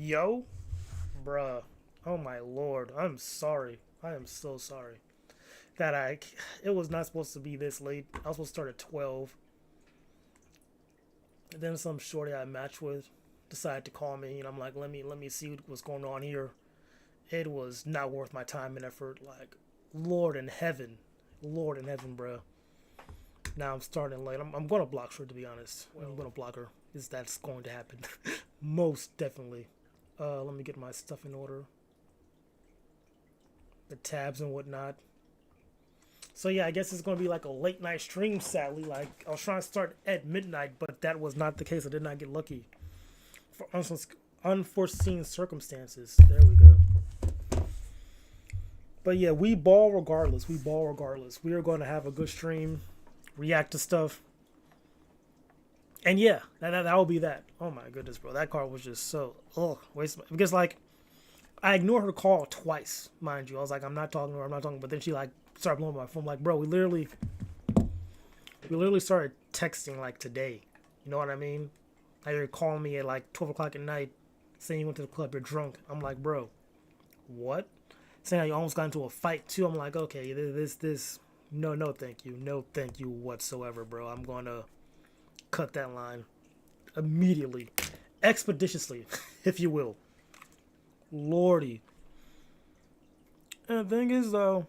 Yo, bruh. Oh my lord. I'm sorry. I am so sorry. That I. It was not supposed to be this late. I was supposed to start at 12. And then some shorty I matched with decided to call me, and I'm like, let me see what's going on here. It was not worth my time and effort. Like, Lord in heaven. Lord in heaven, bruh. Now I'm starting late. I'm gonna block her, to be honest. I'm gonna block her. Is that's going to happen? Most definitely. Let me get my stuff in order. The tabs and whatnot. So yeah, I guess it's gonna be like a late night stream. Sadly, like I was trying to start at midnight, but that was not the case. I did not get lucky for unforeseen circumstances. There we go. But yeah, we ball regardless. We ball regardless. We are going to have a good stream, react to stuff, and yeah, that will be that. Oh my goodness, bro, that card was just so waste because like I ignored her call twice, mind you. I was like, I'm not talking to her, I'm not talking. But then she like started blowing my phone. Like, bro, we literally started texting like today. You know what I mean? Like you're calling me at like 12 o'clock at night, saying you went to the club, you're drunk. I'm like, bro, what? Saying how you almost got into a fight too. I'm like, okay, this. No, no, thank you, no, thank you whatsoever, bro. I'm gonna cut that line immediately, expeditiously, if you will. Lordy. And the thing is, though,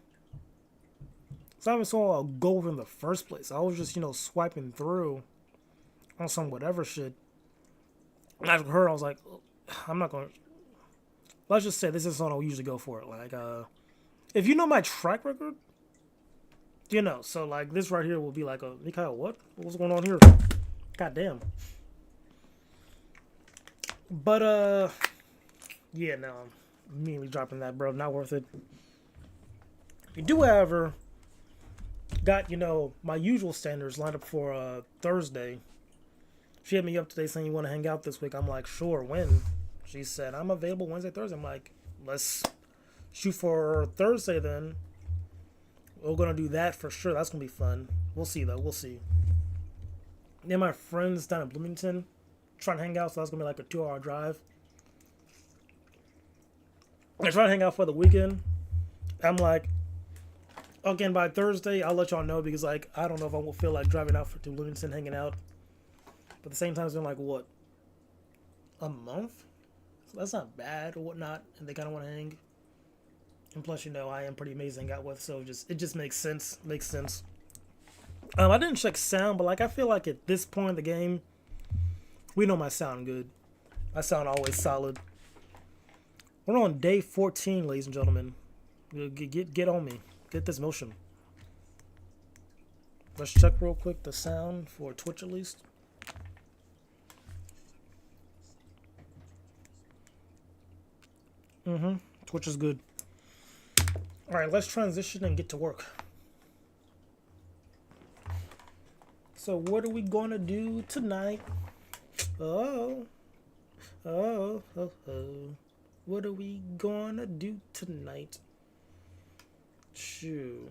it's not even so I'll go over in the first place. I was just, swiping through on some whatever shit. And after her, I was like, I'm not going to. Let's just say this is someone I'll usually go for it. Like, if you know my track record, so like this right here will be like a Mikhail, what? What's going on here? God damn. But, yeah, no, I'm immediately dropping that, bro. Not worth it. We do, however, got, my usual standards lined up for Thursday. She hit me up today saying you want to hang out this week. I'm like, sure, when? She said, I'm available Wednesday, Thursday. I'm like, let's shoot for Thursday then. We're going to do that for sure. That's going to be fun. We'll see, though. We'll see. Then my friends down in Bloomington trying to hang out, so that's going to be like a 2-hour drive. I try to hang out for the weekend. I'm like, again, by Thursday, I'll let y'all know because, like, I don't know if I will feel like driving out to Bloomington, hanging out. But at the same time, it's been like, what, a month? So that's not bad or whatnot. And they kind of want to hang. And plus, I am pretty amazing out with, so it just makes sense. Makes sense. I didn't check sound, but, like, I feel like at this point in the game, we know my sound good. My sound always solid. We're on day 14, ladies and gentlemen. Get on me. Get this motion. Let's check real quick the sound for Twitch at least. Twitch is good. Alright, let's transition and get to work. So what are we gonna do tonight? Oh. What are we gonna do tonight? Shoo.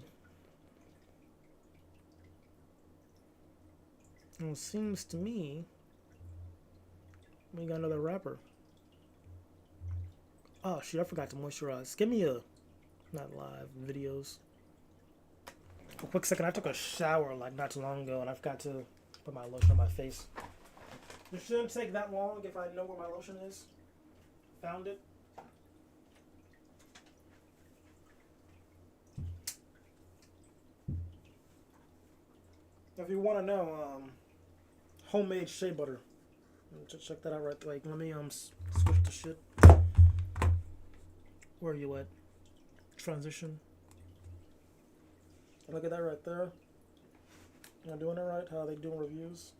Well, it seems to me we got another rapper. Oh shit, I forgot to moisturize. Give me a not live videos. A quick second, I took a shower like not too long ago and I forgot to put my lotion on my face. It shouldn't take that long if I know where my lotion is. Found it. If you want to know, homemade shea butter. Check that out right there. Let me switch the shit. Where are you at? Transition. Look at that right there. Am I doing it right? How are they doing reviews?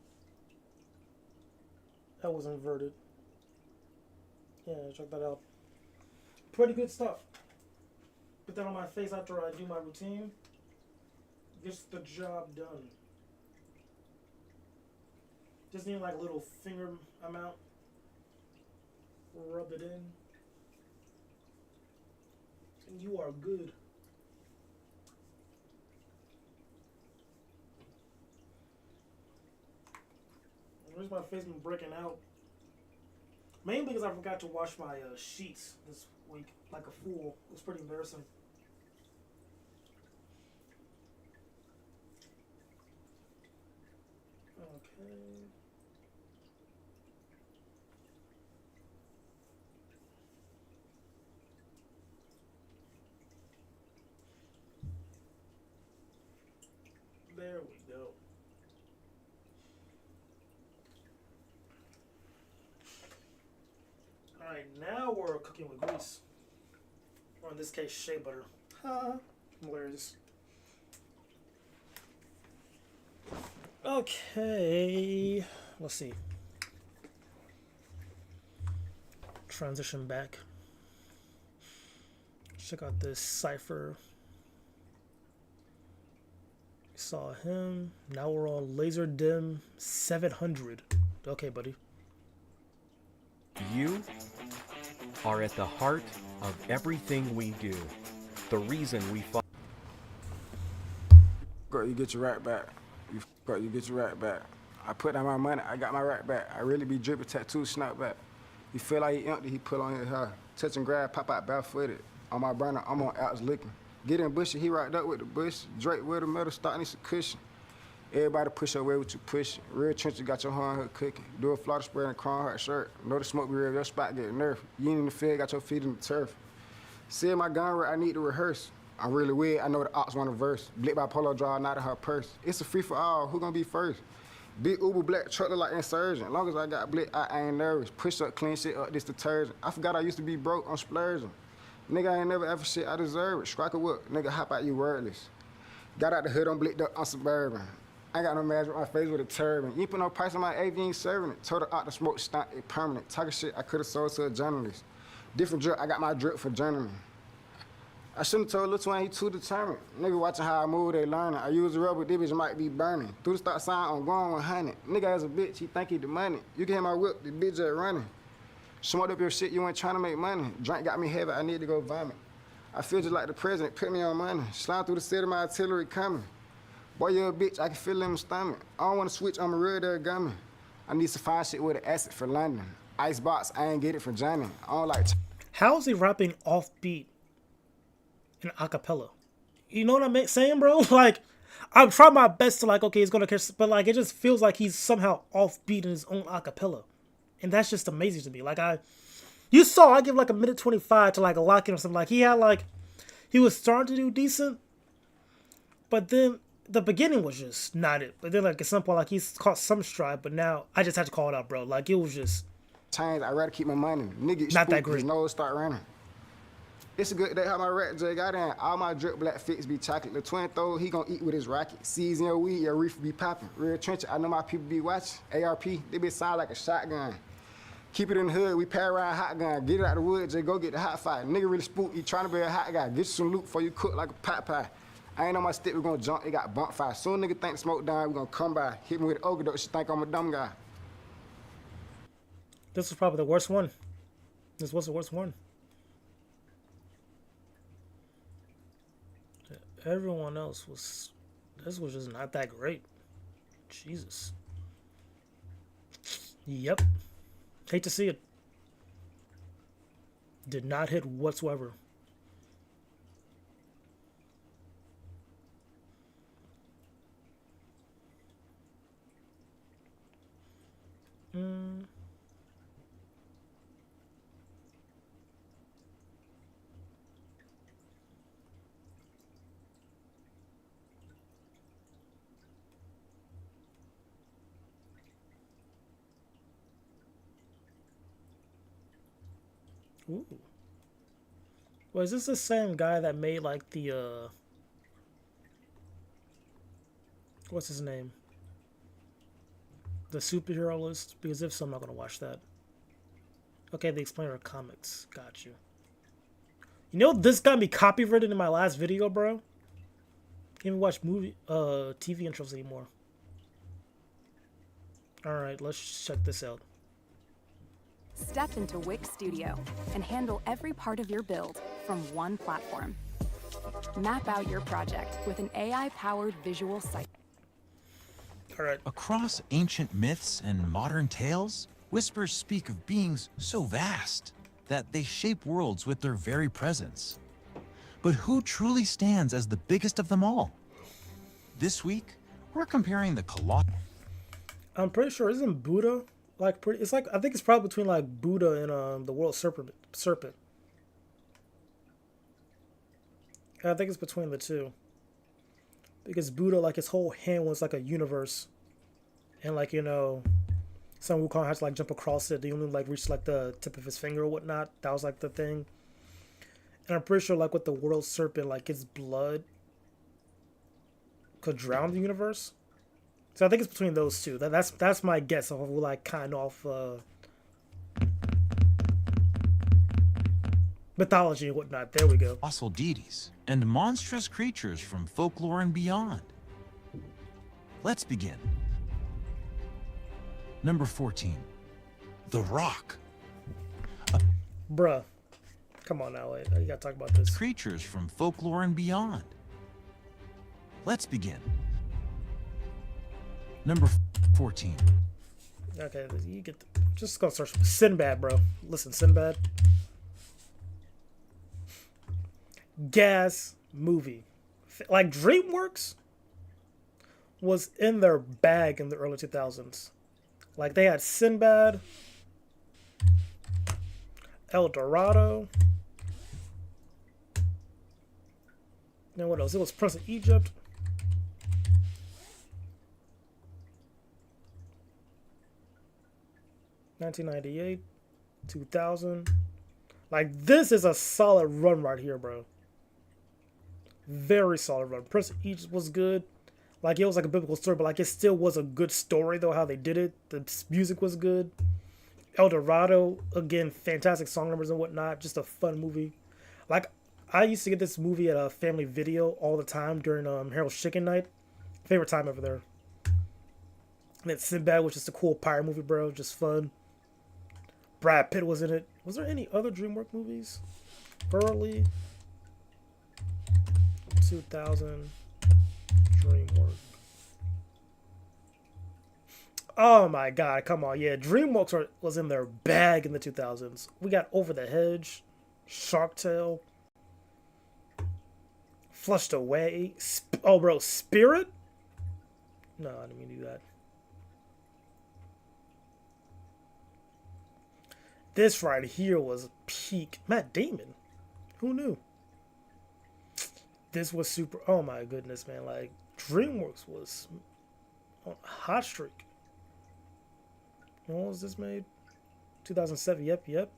That was inverted. Yeah, check that out. Pretty good stuff. Put that on my face after I do my routine. Gets the job done. Just need like a little finger amount. Rub it in. And you are good. Where's my face been breaking out? Mainly because I forgot to wash my sheets this week like a fool. It was pretty embarrassing. Okay. There we go. Alright, now we're cooking with grease. Or in this case, shea butter. Ha! Hilarious. Okay. Let's see. Transition back. Check out this cipher. Saw him. Now we're on laser dim 700. Okay, buddy. You are at the heart of everything we do. The reason we fight. You get your right back. You get your right back. I put down my money, I got my right back. I really be dripping tattoo snap back. You feel like he empty, he pull on his hair. Touch and grab, pop out barefooted. On my burner, I'm on outs licking. Get in bushy, he right up with the bush. Drake with the metal, starting some cushion. Everybody push away with you pushing. Real trenches got your horn hood cooking. Do a flotter spray and a chrome heart shirt. Know the smoke be real, your spot get nerfed. You ain't in the field, got your feet in the turf. See my gun right, I need to rehearse. I'm really weird, I know the ops want a verse. Blick by polo draw, not in her purse. It's a free for all, who gonna be first? Big Uber black truck look like insurgent. Long as I got blick, I ain't nervous. Push up, clean shit up, this detergent. I forgot I used to be broke, I'm splurging. Nigga, I ain't never ever shit, I deserve it. Strike a whip, nigga, hop out, you wordless. Got out the hood, I'm blicked up, I'm suburban. I ain't got no mask with my face with a turban. You ain't put no price on my AV, you ain't serving it. Told her out the smoke, stunt it permanent. Talking shit I could've sold to a journalist. Different drip, I got my drip for journaling. I shouldn't told Lil Twin he too determined. Nigga watching how I move, they learning. I use the rubber, this bitch might be burning. Through the stop sign, I'm going 100. Nigga as a bitch, he think he the money. You can hear my whip, the bitch just running. Smoked up your shit, you ain't trying to make money. Drink got me heavy, I need to go vomit. I feel just like the president, put me on money. Slime through the city, my artillery coming. Boy, you a bitch, I can feel it in my stomach. I don't wanna switch, I'm a real there gummy. I need some fine shit with an acid for London. Icebox, I ain't get it from Johnny. I don't like. How is he rapping offbeat in acapella? You know what I'm saying, bro? Like, I'm trying my best to like, okay, he's gonna catch, but like, it just feels like he's somehow offbeat in his own acapella, and that's just amazing to me. Like, you saw, I give like a minute 25 to like lock in or something. Like, he was starting to do decent, but then the beginning was just not it. But then like at some point, like he's caught some stride, but now I just had to call it out, bro. Like, it was just I'd rather keep my money. Nigga, not that great. His nose start running. It's a good day how my rat J got in. All my drip black fits be chocolate. The twin throw, he gon' eat with his rocket. Season your weed, your reefer be popping. Real trench, I know my people be watching. ARP, they be sound like a shotgun. Keep it in the hood, we pair around hot gun. Get it out the wood, J, go get the hot fire. Nigga really spook, he tryna be a hot guy. Get you some loot before you cook like a pot pie. I ain't on my stick, we gon' jump, it got bump fire. Soon nigga think the smoke down, we gon' come by. Hit me with the ogre, she think I'm a dumb guy. This was probably the worst one. This was the worst one. Everyone else was, this was just not that great. Jesus. Yep. Hate to see it. Did not hit whatsoever. Ooh. Well, is this the same guy that made like the what's his name? The superhero list? Because if so, I'm not gonna watch that. Okay, the Explainer comics. Got you. You know, this got me copywritten in my last video, bro. Can't even watch TV intros anymore. Alright, let's check this out. Step into Wix Studio and handle every part of your build from one platform. Map out your project with an AI-powered visual site. All right. Across ancient myths and modern tales, Whispers speak of beings so vast that they shape worlds with their very presence. But who truly stands as the biggest of them all? This week, we're comparing the colossal. I'm pretty sure isn't Buddha like pretty? It's like I think it's probably between like Buddha and the world serpent. I think it's between the two. Because Buddha, like his whole hand was like a universe, and like some Wukong had to like jump across it. They only like reached like the tip of his finger or whatnot. That was like the thing. And I'm pretty sure like with the world serpent, like its blood could drown the universe. So I think it's between those two. That's my guess of like kind of mythology and whatnot. There we go. Colossal deities and monstrous creatures from folklore and beyond. Let's begin. Number 14, The Rock. Bruh. Come on now, you gotta talk about this. Creatures from folklore and beyond. Let's begin. Number 14. Okay, you get just gonna search Sinbad, bro. Listen, Sinbad. Gas movie. Like DreamWorks was in their bag in the early 2000s. Like they had Sinbad, El Dorado. And what else? It was Prince of Egypt. $1998, 2000. Like this is a solid run right here, bro. Very solid run. Prince of Egypt was good. Like it was like a biblical story, but like it still was a good story though. How they did it, the music was good. El Dorado, again, fantastic song numbers and whatnot. Just a fun movie. Like I used to get this movie at a family video all the time during Harold's Chicken Night. Favorite time over there. And then Sinbad, which is a cool pirate movie, bro. Just fun. Brad Pitt was in it. Was there any other DreamWorks movies? Early 2000 DreamWorks. Oh my god, come on. Yeah, DreamWorks was in their bag in the 2000s. We got Over the Hedge, Shark Tale, Flushed Away. Oh, bro, Spirit? No, I didn't mean to do that. This right here was peak. Matt Damon. Who knew? This was super. Oh my goodness, man. Like, DreamWorks was on a hot streak. When was this made? 2007. Yep.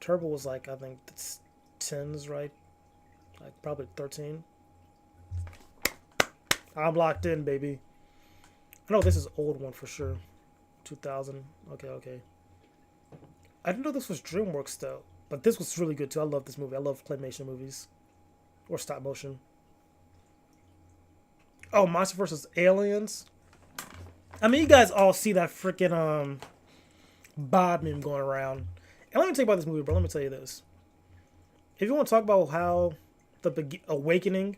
Turbo was like, I think, it's 10s, right? Like, probably 13. I'm locked in, baby. I know this is old one for sure. 2000. Okay. I didn't know this was DreamWorks though, but this was really good too. I love this movie. I love claymation movies or stop motion. Oh, Monster vs. Aliens. I mean, you guys all see that freaking Bob meme going around. And let me tell you about this movie, bro. Let me tell you this. If you want to talk about how the awakening,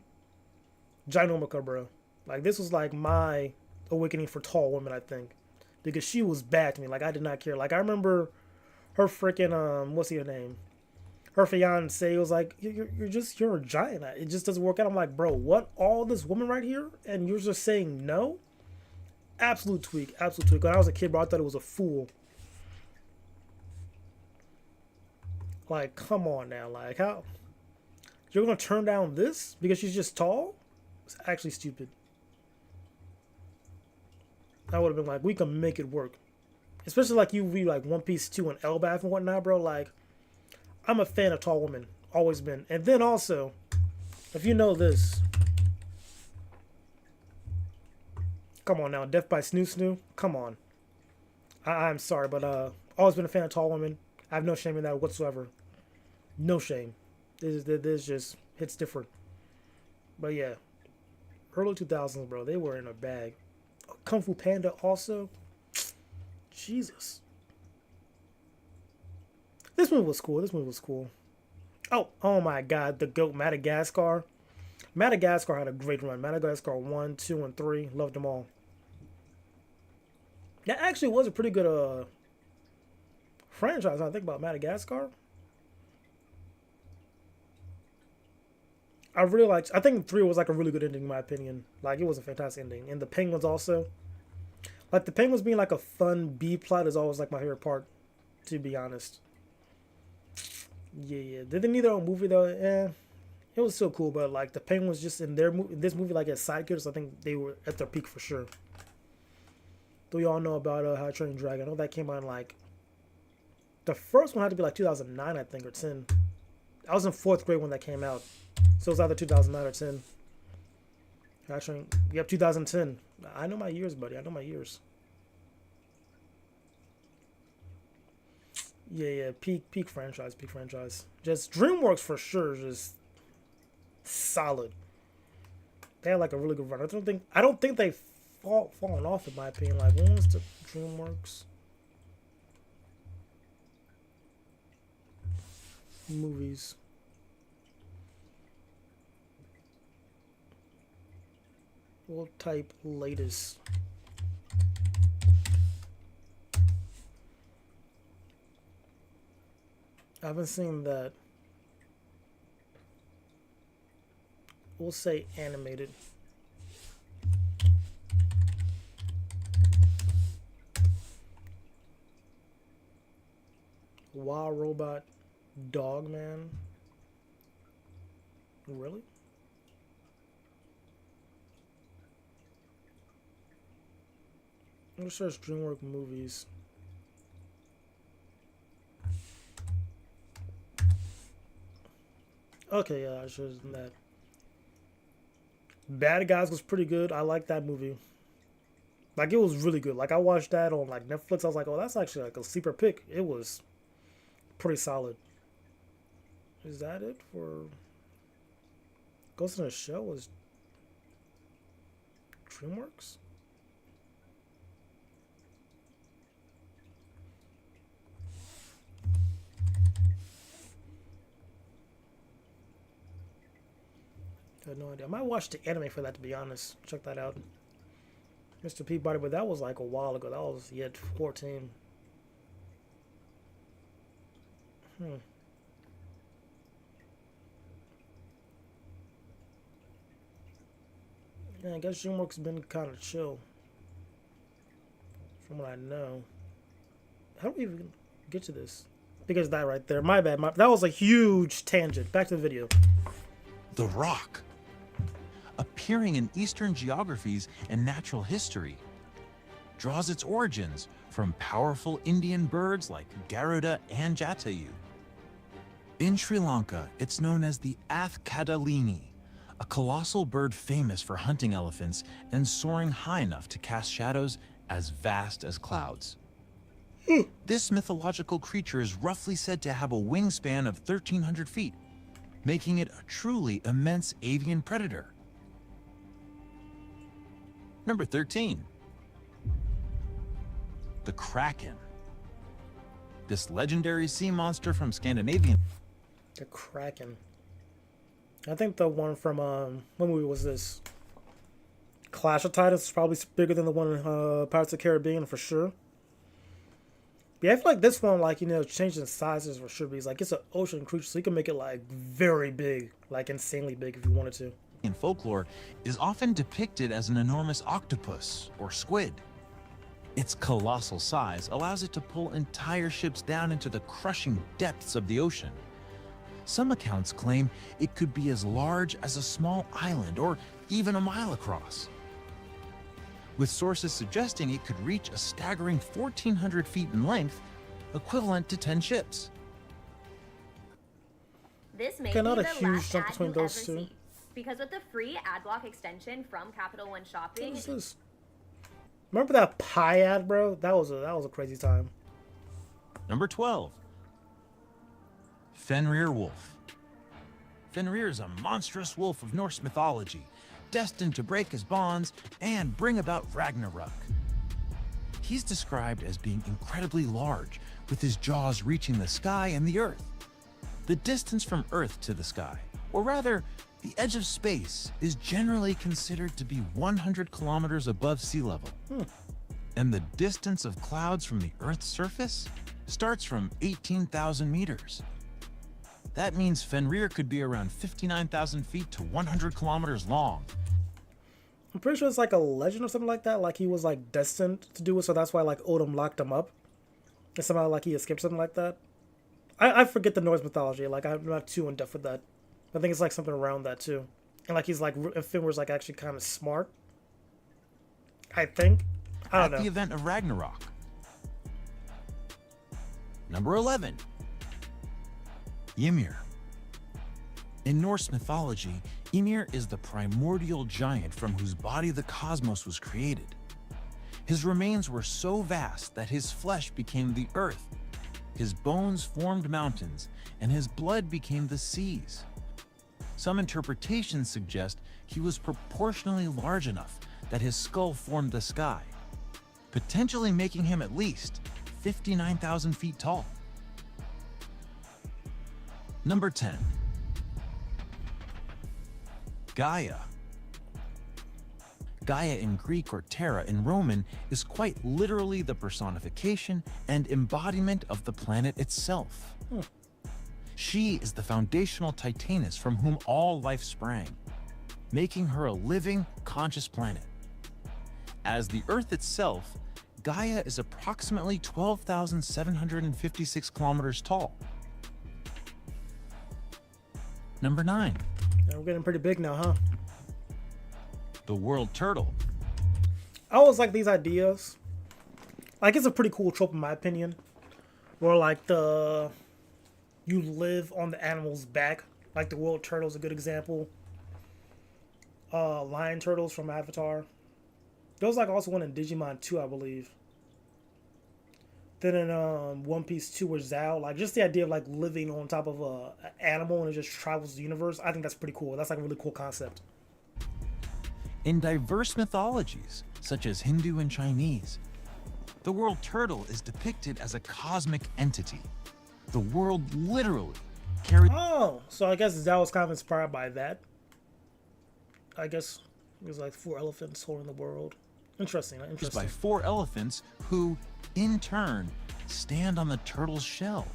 Ginormica, bro. Like this was like my awakening for tall women, I think, because she was bad to me. Like I did not care. Like I remember her freaking what's her name? Her fiance was like, you're a giant. It just doesn't work out. I'm like, bro, what? All this woman right here, and you're just saying no? Absolute tweak. When I was a kid, bro, I thought it was a fool. Like, come on now. Like, how? You're gonna turn down this because she's just tall? It's actually stupid. I would have been like, we can make it work. Especially like you read like One Piece 2 and Elbaf and whatnot, bro. Like, I'm a fan of tall women. Always been. And then also, if you know this. Come on now. Death by Snoo Snoo. Come on. I'm sorry, but always been a fan of tall women. I have no shame in that whatsoever. No shame. This just hits different. But yeah. Early 2000s, bro. They were in a bag. Kung Fu Panda also. Jesus. This movie was cool. Oh my god. The GOAT, Madagascar. Madagascar had a great run. Madagascar 1, 2, and 3. Loved them all. That actually was a pretty good franchise. I think about Madagascar. I really liked. I think 3 was like a really good ending in my opinion. Like it was a fantastic ending, and the Penguins also. Like the Penguins being like a fun B plot is always like my favorite part, to be honest. Yeah. Did they need their own movie though? It was still cool, but like the Penguins just in this movie like as side characters, I think they were at their peak for sure. Do you all know about How to Train Your Dragon? I know that came out in like the first one had to be like 2009, I think, or 10. I was in 4th grade when that came out, so it was either 2009 or 10. Actually, yep, 2010. I know my years, buddy. I know my years. Yeah. Peak franchise. Just DreamWorks for sure. Just solid. They had like a really good run. I don't think they've fallen off in my opinion. Like when was the DreamWorks movies? We'll type latest. I haven't seen that. We'll say animated. Wild Robot Dogman. Really? I'm gonna search DreamWorks movies. Okay, yeah, I should have done that. Bad Guys was pretty good. I like that movie. Like, it was really good. Like, I watched that on, like, Netflix. I was like, oh, that's actually, like, a sleeper pick. It was pretty solid. Is that it for... Ghost in the Shell was DreamWorks? I had no idea. I might watch the anime for that, to be honest. Check that out. Mr. Peabody, but that was like a while ago. That was yet 14. Yeah, I guess DreamWorks has been kind of chill. From what I know. How do we even get to this? Because that right there. My bad. That was a huge tangent. Back to the video. The Rock. Appearing in Eastern geographies and natural history, draws its origins from powerful Indian birds like Garuda and Jatayu. In Sri Lanka, it's known as the Athkadalini, a colossal bird famous for hunting elephants and soaring high enough to cast shadows as vast as clouds. This mythological creature is roughly said to have a wingspan of 1,300 feet, making it a truly immense avian predator. Number 13. The Kraken. This legendary sea monster from Scandinavian. The Kraken. I think the one from, what movie was this? Clash of Titans is probably bigger than the one in Pirates of the Caribbean for sure. Yeah, I feel like this one, like, you know, changing sizes for sure. Because, like, it's an ocean creature, so you can make it, like, very big. Like, insanely big if you wanted to. In folklore, is often depicted as an enormous octopus or squid. Its colossal size allows it to pull entire ships down into the crushing depths of the ocean. Some accounts claim it could be as large as a small island or even a mile across, with sources suggesting it could reach a staggering 1,400 feet in length, equivalent to 10 ships. This may Okay, be not a the huge last jump ad between you those ever two. see, because with the free ad block extension from Capital One Shopping, What is this? Remember that pie ad, bro? That was a crazy time. Number 12. Fenrir Wolf. Fenrir is a monstrous wolf of Norse mythology, destined to break his bonds and bring about Ragnarok. He's described as being incredibly large, with his jaws reaching the sky and the earth. The distance from Earth to the sky, or rather, the edge of space, is generally considered to be 100 kilometers above sea level. And the distance of clouds from the Earth's surface starts from 18,000 meters. That means Fenrir could be around 59,000 feet to 100 kilometers long. I'm pretty sure it's like a legend or something like that. Like he was like destined to do it, so that's why like Odin locked him up. And somehow like he escaped, something like that. I forget the Norse mythology. Like I'm not too in depth with that. I think it's like something around that too. And like he's like Fenrir's like actually kind of smart. I think. I don't know. At the event of Ragnarok. Number 11. Ymir. In Norse mythology, Ymir is the primordial giant from whose body the cosmos was created. His remains were so vast that his flesh became the earth, his bones formed mountains, and his blood became the seas. Some interpretations suggest he was proportionally large enough that his skull formed the sky, potentially making him at least 59,000 feet tall. Number 10. Gaia. Gaia in Greek or Terra in Roman is quite literally the personification and embodiment of the planet itself. She is the foundational Titaness from whom all life sprang, making her a living, conscious planet. As the Earth itself, Gaia is approximately 12,756 kilometers tall. Number 9. Yeah, we're getting pretty big now, huh? The world turtle. I always like these ideas. Like it's a pretty cool trope in my opinion. Where like you live on the animal's back. Like the world turtle is a good example. Lion turtles from Avatar. There was like also one in Digimon 2, I believe. Then in One Piece 2 or Zao, like just the idea of like living on top of an animal and it just travels the universe, I think that's pretty cool. That's like a really cool concept. In diverse mythologies, such as Hindu and Chinese, the world turtle is depicted as a cosmic entity. The world literally carries. Oh, so I guess Zao was kind of inspired by that. I guess it was like 4 elephants holding the world. Interesting. By 4 elephants who, in turn, stand on the turtle's shell.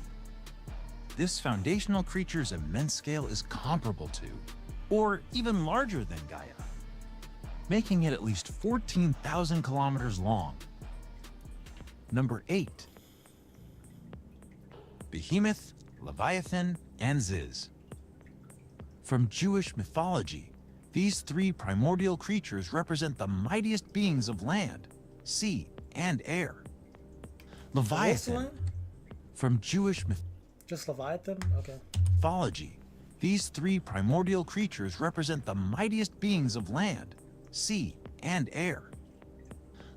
This foundational creature's immense scale is comparable to, or even larger than Gaia, making it at least 14,000 kilometers long. Number 8. Behemoth, Leviathan, and Ziz. From Jewish mythology, these 3 primordial creatures represent the mightiest beings of land, sea, and air. Leviathan, from Jewish Just Leviathan? Okay. mythology, these 3 primordial creatures represent the mightiest beings of land, sea, and air.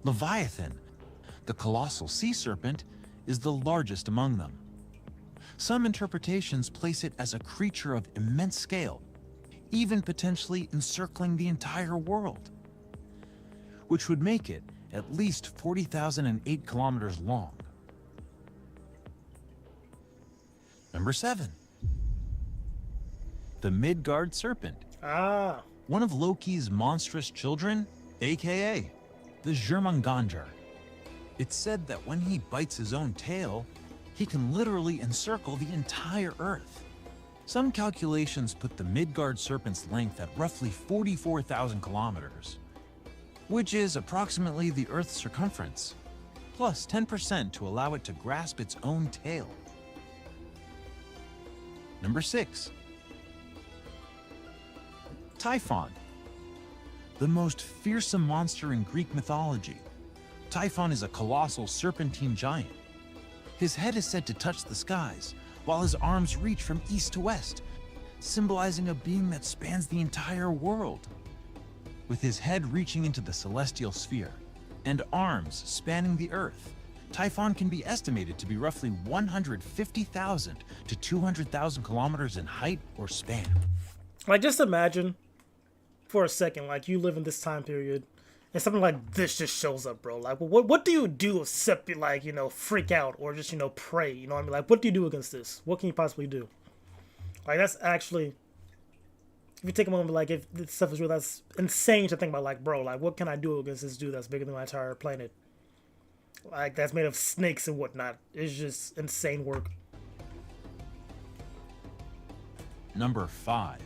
Leviathan, the colossal sea serpent, is the largest among them. Some interpretations place it as a creature of immense scale, even potentially encircling the entire world, which would make it at least 40,008 kilometers long. Number 7. The Midgard Serpent. Ah. One of Loki's monstrous children, aka the Jörmungandr. It's said that when he bites his own tail, he can literally encircle the entire Earth. Some calculations put the Midgard Serpent's length at roughly 44,000 kilometers, which is approximately the Earth's circumference, plus 10% to allow it to grasp its own tail. Number 6. Typhon. The most fearsome monster in Greek mythology. Typhon is a colossal serpentine giant. His head is said to touch the skies, while his arms reach from east to west, symbolizing a being that spans the entire world. With his head reaching into the celestial sphere and arms spanning the earth, Typhon can be estimated to be roughly 150,000 to 200,000 kilometers in height or span. Like, just imagine for a second, like, you live in this time period and something like this just shows up, bro. Like, well, what do you do except be like, you know, freak out or just, you know, pray? You know what I mean? Like, what do you do against this? What can you possibly do? Like, that's actually, if you take a moment, like, if this stuff is real, that's insane to think about. Like, bro, like, what can I do against this dude that's bigger than my entire planet? Like that's made of snakes and whatnot. It's just insane work. Number 5.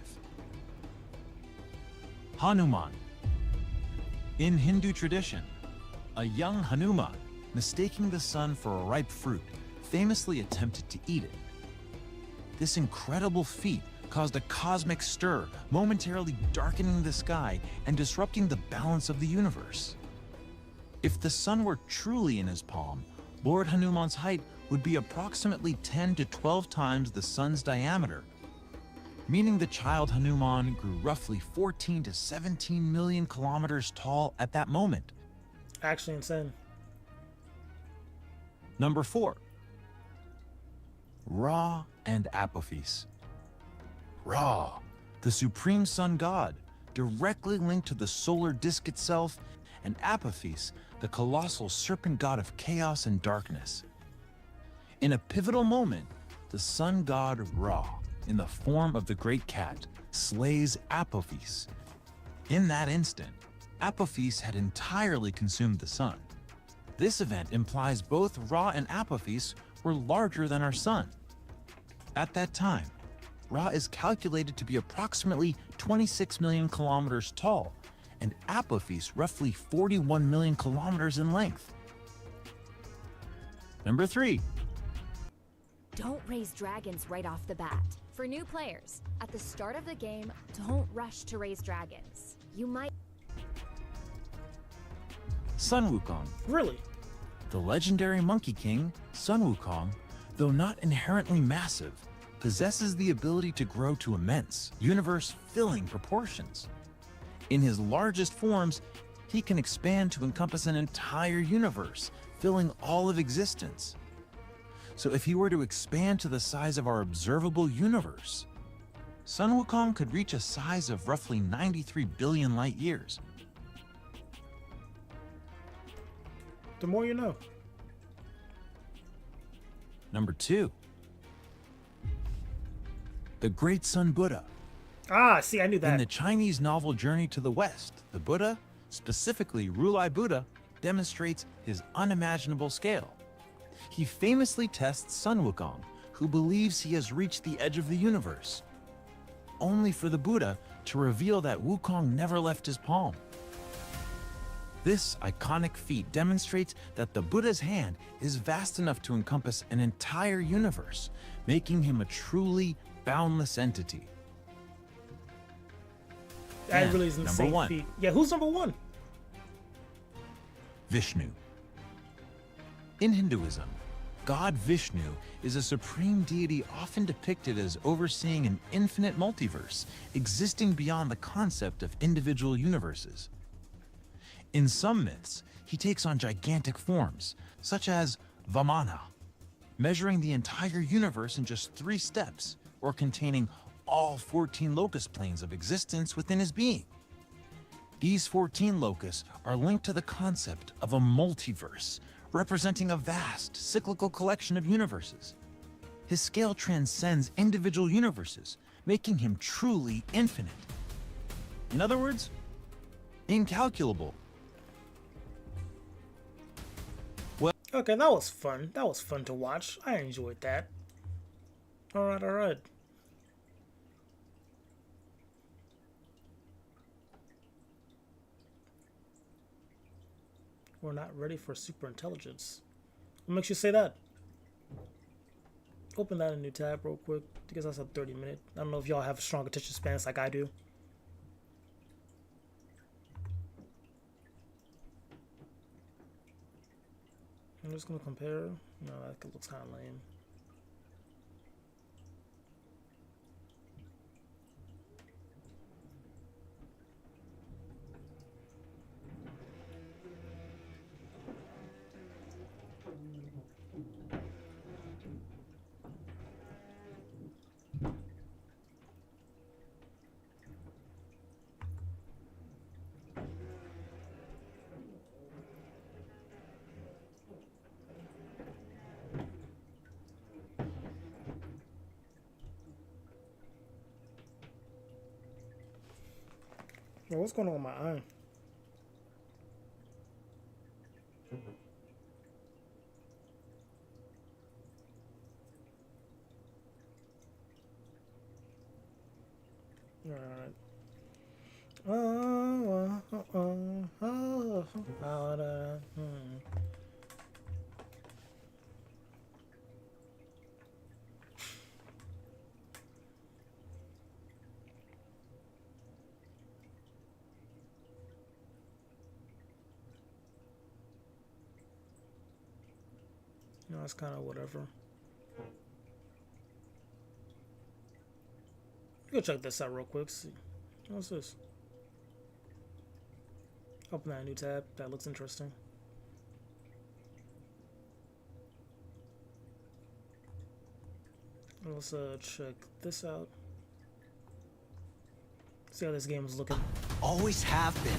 Hanuman. In Hindu tradition, a young Hanuman, mistaking the sun for a ripe fruit, famously attempted to eat it. This incredible feat caused a cosmic stir, momentarily darkening the sky and disrupting the balance of the universe. If the sun were truly in his palm, Lord Hanuman's height would be approximately 10 to 12 times the sun's diameter, meaning the child Hanuman grew roughly 14 to 17 million kilometers tall at that moment. Actually insane. Number 4. Ra and Apophis. Ra, the supreme sun god, directly linked to the solar disk itself, and Apophis, the colossal serpent god of chaos and darkness. In a pivotal moment, the sun god Ra, in the form of the great cat, slays Apophis. In that instant, Apophis had entirely consumed the sun. This event implies both Ra and Apophis were larger than our sun. At that time, Ra is calculated to be approximately 26 million kilometers tall, and Apophis roughly 41 million kilometers in length. Number 3. Don't raise dragons right off the bat. For new players, at the start of the game, don't rush to raise dragons. You might... Sun Wukong. Really? The legendary Monkey King, Sun Wukong, though not inherently massive, possesses the ability to grow to immense, universe-filling proportions. In his largest forms, he can expand to encompass an entire universe, filling all of existence. So if he were to expand to the size of our observable universe, Sun Wukong could reach a size of roughly 93 billion light years. The more you know. Number 2. The Great Sun Buddha. Ah, see, I knew In that. the Chinese novel Journey to the West, the Buddha, specifically Rulai Buddha, demonstrates his unimaginable scale. He famously tests Sun Wukong, who believes he has reached the edge of the universe, only for the Buddha to reveal that Wukong never left his palm. This iconic feat demonstrates that the Buddha's hand is vast enough to encompass an entire universe, making him a truly boundless entity. That And really is number insane 1. feat. Yeah, who's number 1? Vishnu. In Hinduism, God Vishnu is a supreme deity often depicted as overseeing an infinite multiverse, existing beyond the concept of individual universes. In some myths, he takes on gigantic forms, such as Vamana, measuring the entire universe in just 3 steps, or containing all 14 locus planes of existence within his being. These 14 locus are linked to the concept of a multiverse, representing a vast, cyclical collection of universes. His scale transcends individual universes, making him truly infinite. In other words, incalculable. Okay, that was fun. That was fun to watch. I enjoyed that. Alright, alright. We're not ready for super intelligence. What makes you say that? Open that in a new tab real quick. I guess that's a 30-minute. I don't know if y'all have strong attention spans like I do. I'm just gonna compare. No, that looks kind of lame. Yo, what's going on with my eye? Alright. Oh, oh, oh, oh, oh, No, it's kind of whatever. Go check this out real quick. See, what's this? Open that new tab. That looks interesting. Let's check this out. See how this game is looking. Always have been.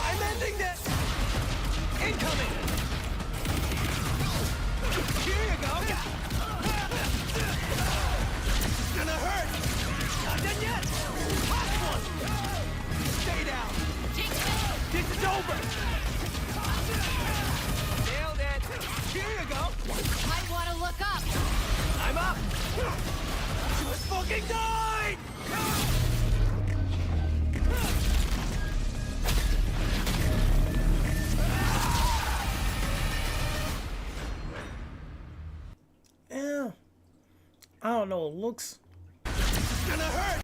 I'm ending this! Incoming! Here you go! It's gonna hurt! Not done yet! Last one! Stay down! This is over! Nailed it! Here you go! Might want to look up. I'm up! She was fucking died! Yeah. I don't know. It looks It's gonna hurt!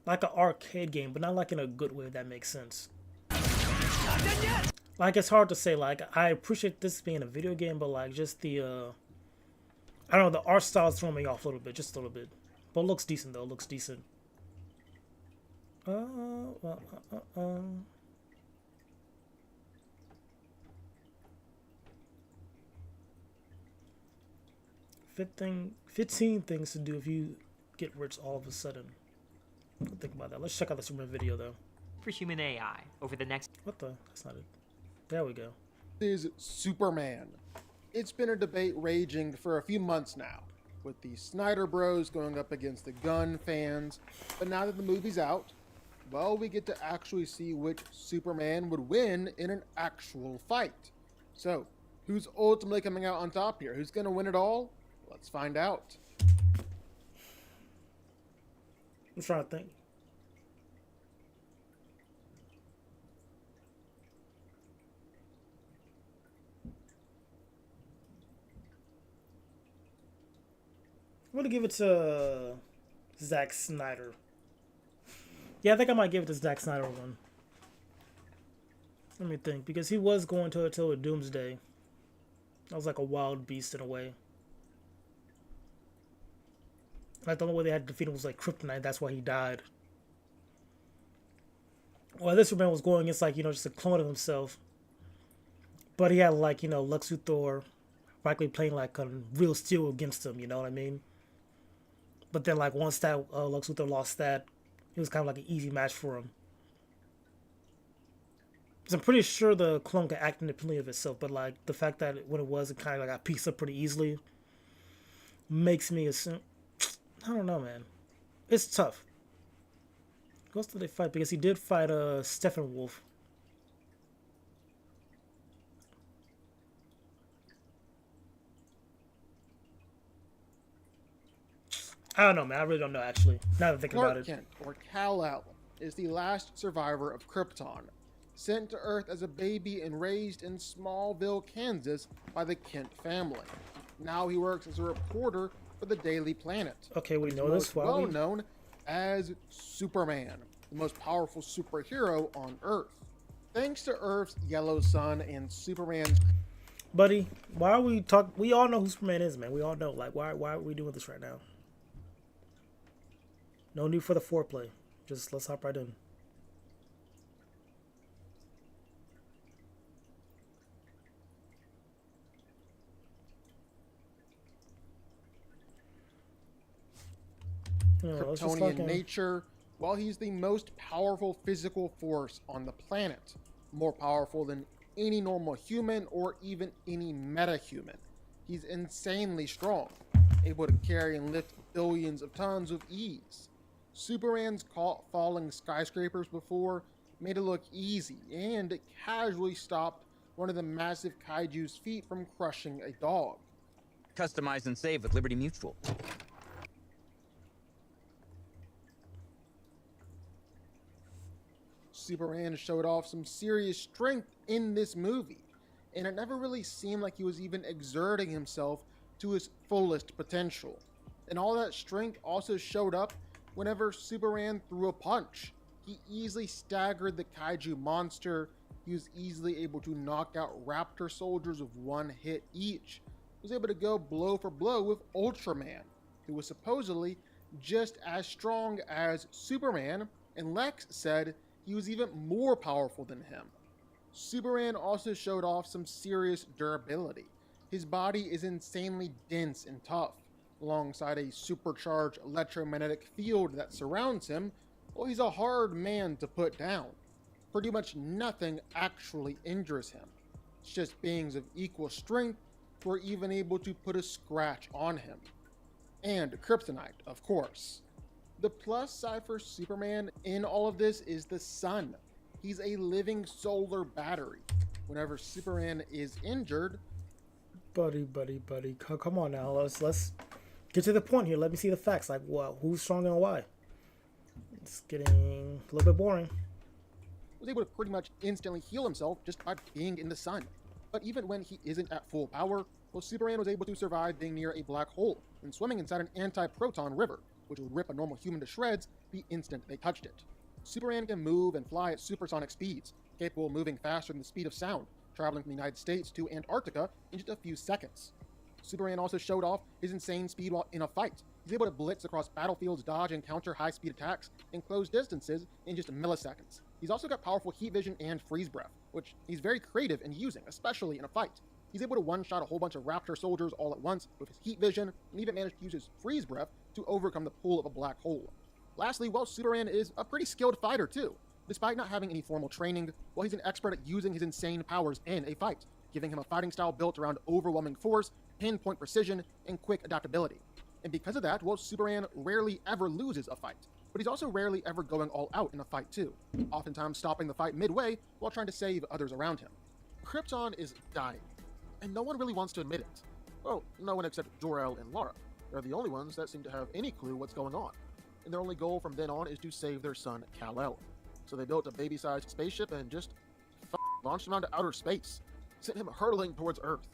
like an arcade game, but not like in a good way, if that makes sense. Not done yet! Like, it's hard to say. Like, I appreciate this being a video game, but like just the I don't know, the art style is throwing me off a little bit, just a little bit. But it looks decent though. It looks decent. Fifteen things to do if you get rich all of a sudden. Think about that. Let's check out the Superman video though. For human AI over the next. What the? That's not it. There we go. Is Superman. It's been a debate raging for a few months now, with the Snyder Bros going up against the Gunn fans. But now that the movie's out, well, we get to actually see which Superman would win in an actual fight. So, who's ultimately coming out on top here? Who's going to win it all? Let's find out. I'm trying to think. I'm gonna give it to Zack Snyder. Yeah, I think I might give it to Zack Snyder one. Let me think, because he was going to it till a Doomsday. That was like a wild beast in a way. Like the only way they had to defeat him was like Kryptonite. That's why he died. Well, this Superman was going against like, you know, just a clone of himself. But he had like, you know, Lex Luthor practically playing like a real steel against him. You know what I mean? But then like once that Lex Luthor lost that, it was kind of like an easy match for him. Because I'm pretty sure the clone could act independently of itself. But like the fact that when it was, it kind of like got pieced up pretty easily. Makes me assume. I don't know, man. It's tough. Who else did they fight? Because he did fight Steppenwolf. I don't know, man. I really don't know, actually. Now that I think about Clark it. Kent, or Kal-El, is the last survivor of Krypton, sent to Earth as a baby and raised in Smallville, Kansas by the Kent family. Now he works as a reporter for the Daily Planet. Okay, we know Most this. Why well we... known as Superman, the most powerful superhero on Earth. Thanks to Earth's yellow sun and Superman's... Buddy, why are we talk? We all know who Superman is, man. We all know. Like, why are we doing this right now? No need for the foreplay. Just let's hop right in. Kryptonian nature, while he's the most powerful physical force on the planet, more powerful than any normal human or even any metahuman. He's insanely strong, able to carry and lift billions of tons with ease. Superman's caught falling skyscrapers before, made it look easy, and it casually stopped one of the massive kaiju's feet from crushing a dog. Customize and save with Liberty Mutual. Superman showed off some serious strength in this movie, and it never really seemed like he was even exerting himself to his fullest potential. And all that strength also showed up whenever Superman threw a punch. He easily staggered the kaiju monster. He was easily able to knock out raptor soldiers with one hit each. He was able to go blow for blow with Ultraman, who was supposedly just as strong as Superman, and Lex said he was even more powerful than him. Superman also showed off some serious durability. His body is insanely dense and tough. Alongside a supercharged electromagnetic field that surrounds him, well, he's a hard man to put down. Pretty much nothing actually injures him. It's just beings of equal strength who are even able to put a scratch on him. And kryptonite, of course. The plus side for Superman in all of this is the sun. He's a living solar battery. Whenever Superman is injured... Buddy. Come on now. Let's get to the point here. Let me see the facts. Like, what? Who's stronger and why? It's getting a little bit boring. Was able to pretty much instantly heal himself just by being in the sun. But even when he isn't at full power, well, Superman was able to survive being near a black hole and swimming inside an anti-proton river, which would rip a normal human to shreds the instant they touched it. Superman can move and fly at supersonic speeds, capable of moving faster than the speed of sound, traveling from the United States to Antarctica in just a few seconds. Superman also showed off his insane speed while in a fight. He's able to blitz across battlefields, dodge and counter high-speed attacks in close distances in just milliseconds. He's also got powerful heat vision and freeze breath, which he's very creative in using, especially in a fight. He's able to one-shot a whole bunch of raptor soldiers all at once with his heat vision, and even managed to use his freeze breath to overcome the pull of a black hole. Lastly, well, Superman is a pretty skilled fighter too. Despite not having any formal training, well, he's an expert at using his insane powers in a fight, giving him a fighting style built around overwhelming force, pinpoint precision, and quick adaptability. And because of that, well, Superman rarely ever loses a fight. But he's also rarely ever going all out in a fight too, oftentimes stopping the fight midway while trying to save others around him. Krypton is dying, and no one really wants to admit it. Well, no one except Jor-El and Lara. They're the only ones that seem to have any clue what's going on. And their only goal from then on is to save their son, Kal-El. So they built a baby-sized spaceship and just launched him onto outer space, sent him hurtling towards Earth.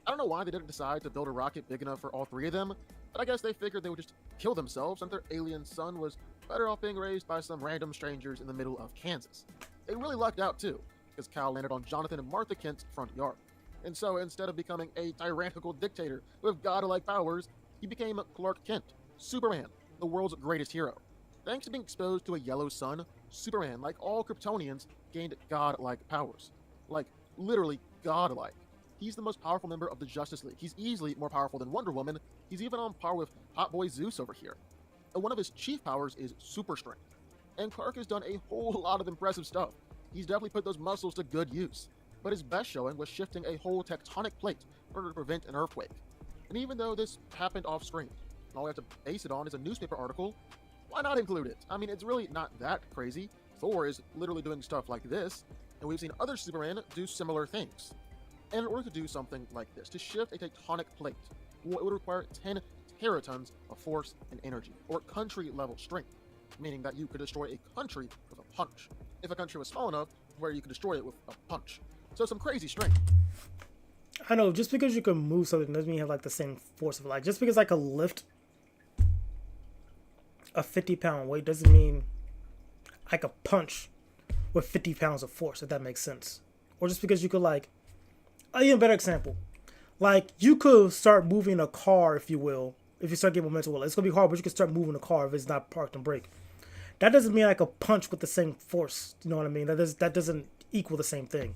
I don't know why they didn't decide to build a rocket big enough for all three of them, but I guess they figured they would just kill themselves and their alien son was better off being raised by some random strangers in the middle of Kansas. They really lucked out too, because Kal landed on Jonathan and Martha Kent's front yard. And so instead of becoming a tyrannical dictator with godlike powers, he became Clark Kent, Superman, the world's greatest hero. Thanks to being exposed to a yellow sun, Superman, like all Kryptonians, gained godlike powers. Like, literally godlike. He's the most powerful member of the Justice League. He's easily more powerful than Wonder Woman. He's even on par with Hot Boy Zeus over here. And one of his chief powers is super strength. And Clark has done a whole lot of impressive stuff. He's definitely put those muscles to good use. But his best showing was shifting a whole tectonic plate in order to prevent an earthquake. And even though this happened off screen, and all we have to base it on is a newspaper article, why not include it? I mean, it's really not that crazy. Thor is literally doing stuff like this, and we've seen other Superman do similar things. And in order to do something like this, to shift a tectonic plate, well, it would require 10 teratons of force and energy, or country-level strength, meaning that you could destroy a country with a punch, if a country was small enough where you could destroy it with a punch. So some crazy strength. I know, just because you can move something doesn't mean you have like the same force of like, just because I could lift a 50-pound weight doesn't mean I could punch with 50 pounds of force, if that makes sense. Or just because you could like, an even better example, like you could start moving a car, if you will, if you start getting momentum. Well, it's gonna be hard, but you can start moving a car if it's not parked and brake. That doesn't mean I could punch with the same force. You know what I mean? That doesn't equal the same thing.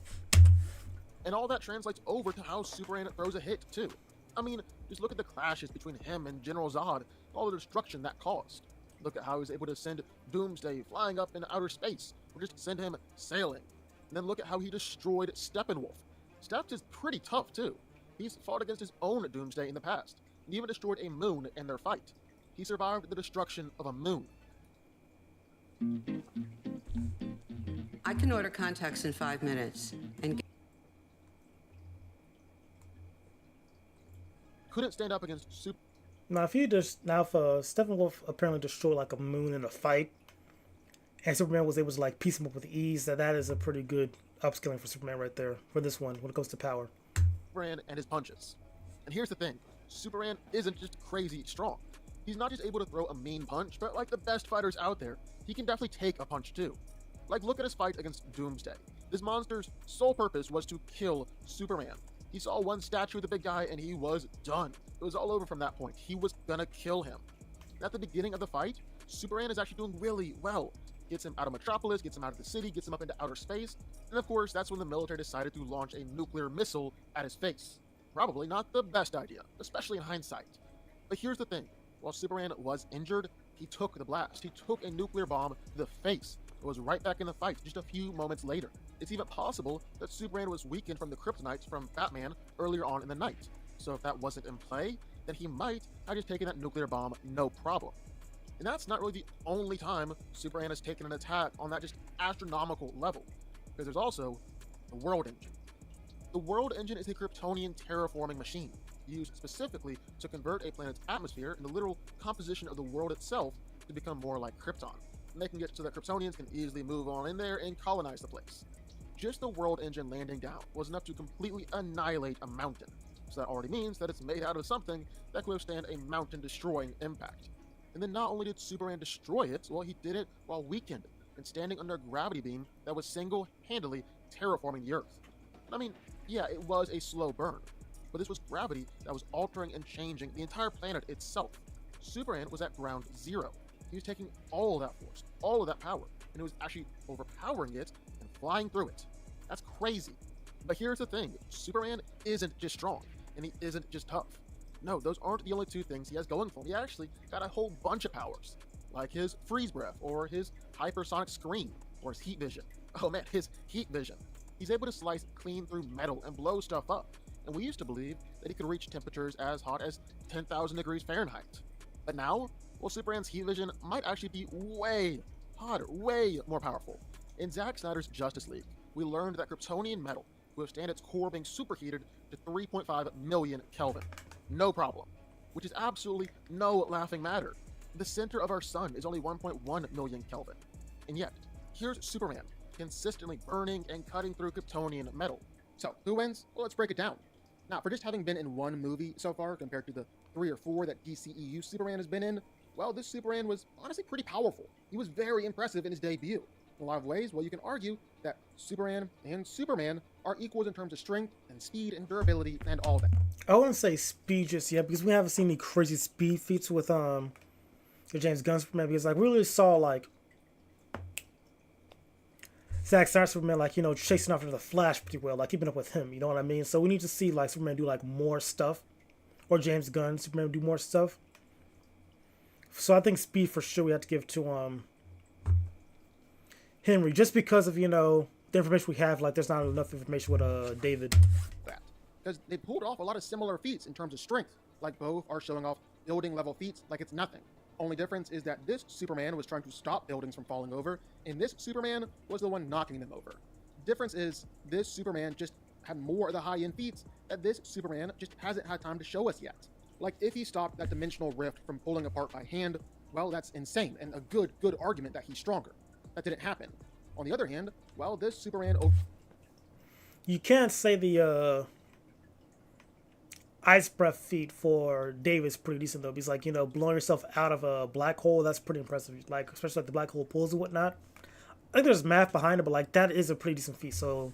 And all that translates over to how Superman throws a hit too. I mean, just look at the clashes between him and General Zod, and all the destruction that caused. Look at how he's able to send Doomsday flying up in outer space, or just send him sailing. And then look at how he destroyed Steppenwolf. Steps is pretty tough too. He's fought against his own Doomsday in the past, and even destroyed a moon in their fight. He survived the destruction of a moon. I can order contacts in 5 minutes and couldn't stand up against Super. Now, if Steppenwolf apparently destroyed like a moon in a fight, and Superman was able to like piece him up with ease, that is a pretty good upskilling for Superman right there for this one when it goes to power. Superman and his punches. And here's the thing, Superman isn't just crazy strong. He's not just able to throw a mean punch, but like the best fighters out there, he can definitely take a punch too. Like, look at his fight against Doomsday. This monster's sole purpose was to kill Superman. He saw one statue of the big guy and he was done. It was all over from that point. He was gonna kill him. At the beginning of the fight, Superman is actually doing really well. Gets him out of Metropolis, gets him out of the city, gets him up into outer space, and of course, that's when the military decided to launch a nuclear missile at his face. Probably not the best idea, especially in hindsight. But here's the thing. While Superman was injured, he took the blast. He took a nuclear bomb to the face. It was right back in the fight just a few moments later. It's even possible that Superman was weakened from the kryptonites from Batman earlier on in the night. So if that wasn't in play, then he might have just taken that nuclear bomb no problem. And that's not really the only time Superman has taken an attack on that just astronomical level, because there's also the World Engine. The World Engine is a Kryptonian terraforming machine, used specifically to convert a planet's atmosphere and the literal composition of the world itself to become more like Krypton, making it so that Kryptonians can easily move on in there and colonize the place. Just the World Engine landing down was enough to completely annihilate a mountain, so that already means that it's made out of something that could withstand a mountain-destroying impact. And then not only did Superman destroy it, well, he did it while weakened and standing under a gravity beam that was single-handedly terraforming the Earth. I mean, yeah, it was a slow burn, but this was gravity that was altering and changing the entire planet itself. Superman was at ground zero. He was taking all of that force, all of that power, and it was actually overpowering it and flying through it. That's crazy. But here's the thing, Superman isn't just strong, and he isn't just tough. No, those aren't the only two things he has going for him. He actually got a whole bunch of powers, like his freeze breath, or his hypersonic scream, or his heat vision. Oh man, his heat vision. He's able to slice clean through metal and blow stuff up, and we used to believe that he could reach temperatures as hot as 10,000 degrees Fahrenheit. But now, well, Superman's heat vision might actually be way hotter, way more powerful. In Zack Snyder's Justice League, we learned that Kryptonian metal will withstand its core being superheated to 3.5 million Kelvin. No problem. Which is absolutely no laughing matter. The center of our sun is only 1.1 million Kelvin. And yet, here's Superman, consistently burning and cutting through Kryptonian metal. So, who wins? Well, let's break it down. Now, for just having been in one movie so far, compared to the 3 or 4 that DCEU Superman has been in, well, this Superman was honestly pretty powerful. He was very impressive in his debut. In a lot of ways, well, you can argue that Superman and Superman are equals in terms of strength and speed and durability and all that. I wouldn't say speed just yet, because we haven't seen any crazy speed feats with the James Gunn Superman, because like we really saw like Zack Snyder Superman, like, you know, chasing after the Flash pretty well, like keeping up with him, you know what I mean? So we need to see like Superman do like more stuff, or James Gunn Superman do more stuff. So I think speed for sure we have to give to Henry, just because of, you know, the information we have. Like there's not enough information with David. Because they pulled off a lot of similar feats in terms of strength. Like both are showing off building level feats like it's nothing. Only difference is that this Superman was trying to stop buildings from falling over, and this Superman was the one knocking them over. Difference is this Superman just had more of the high-end feats that this Superman just hasn't had time to show us yet. Like if he stopped that dimensional rift from pulling apart by hand, well, that's insane and a good argument that he's stronger. That didn't happen. On the other hand, well, this Superman... You can't say the ice breath feat for David's pretty decent though. He's like, you know, blowing yourself out of a black hole. That's pretty impressive. Like, especially like the black hole pulls and whatnot. I think there's math behind it, but like that is a pretty decent feat. So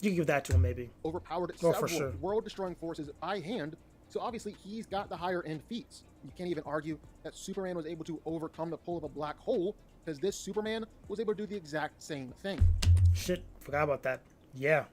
you can give that to him maybe. Overpowered several world-destroying forces by hand. So obviously he's got the higher end feats. You can't even argue that Superman was able to overcome the pull of a black hole, because this Superman was able to do the exact same thing. Shit, forgot about that. Yeah,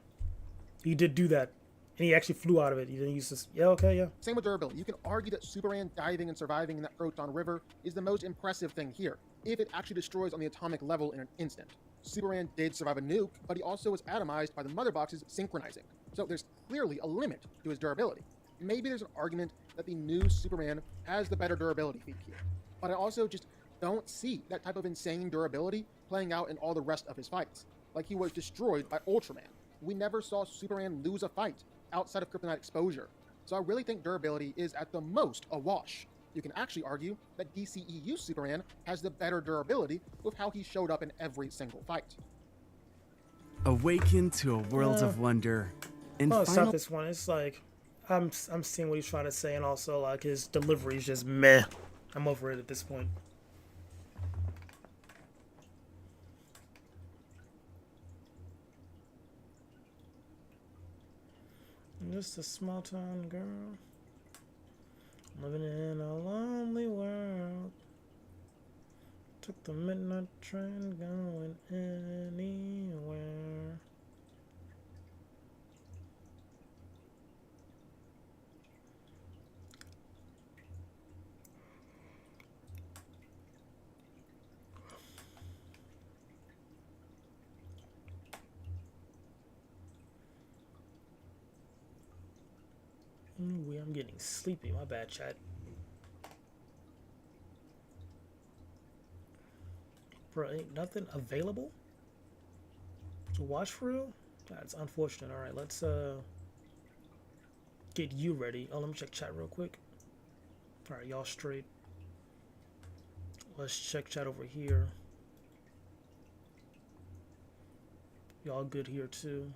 he did do that. And he actually flew out of it. He didn't use this. Yeah, okay, yeah. Same with durability. You can argue that Superman diving and surviving in that Proton River is the most impressive thing here, if it actually destroys on the atomic level in an instant. Superman did survive a nuke, but he also was atomized by the mother boxes synchronizing. So there's clearly a limit to his durability. Maybe there's an argument that the new Superman has the better durability feat here. But I also just don't see that type of insane durability playing out in all the rest of his fights. Like he was destroyed by Ultraman. We never saw Superman lose a fight outside of kryptonite exposure. so I really think durability is at the most a wash. You can actually argue that DCEU Superman has the better durability with how he showed up in every single fight. Awaken to a world of wonder. And I'll stop this one. It's like I'm seeing what he's trying to say, and also like his delivery is just meh. I'm over it at this point. Just a small town girl living in a lonely world. Took the midnight train going anywhere. Ooh, I'm getting sleepy. My bad, chat. Bro, ain't nothing available to watch for real? That's unfortunate. Alright, let's get you ready. Oh, let me check chat real quick. Alright, y'all straight. Let's check chat over here. Y'all good here too.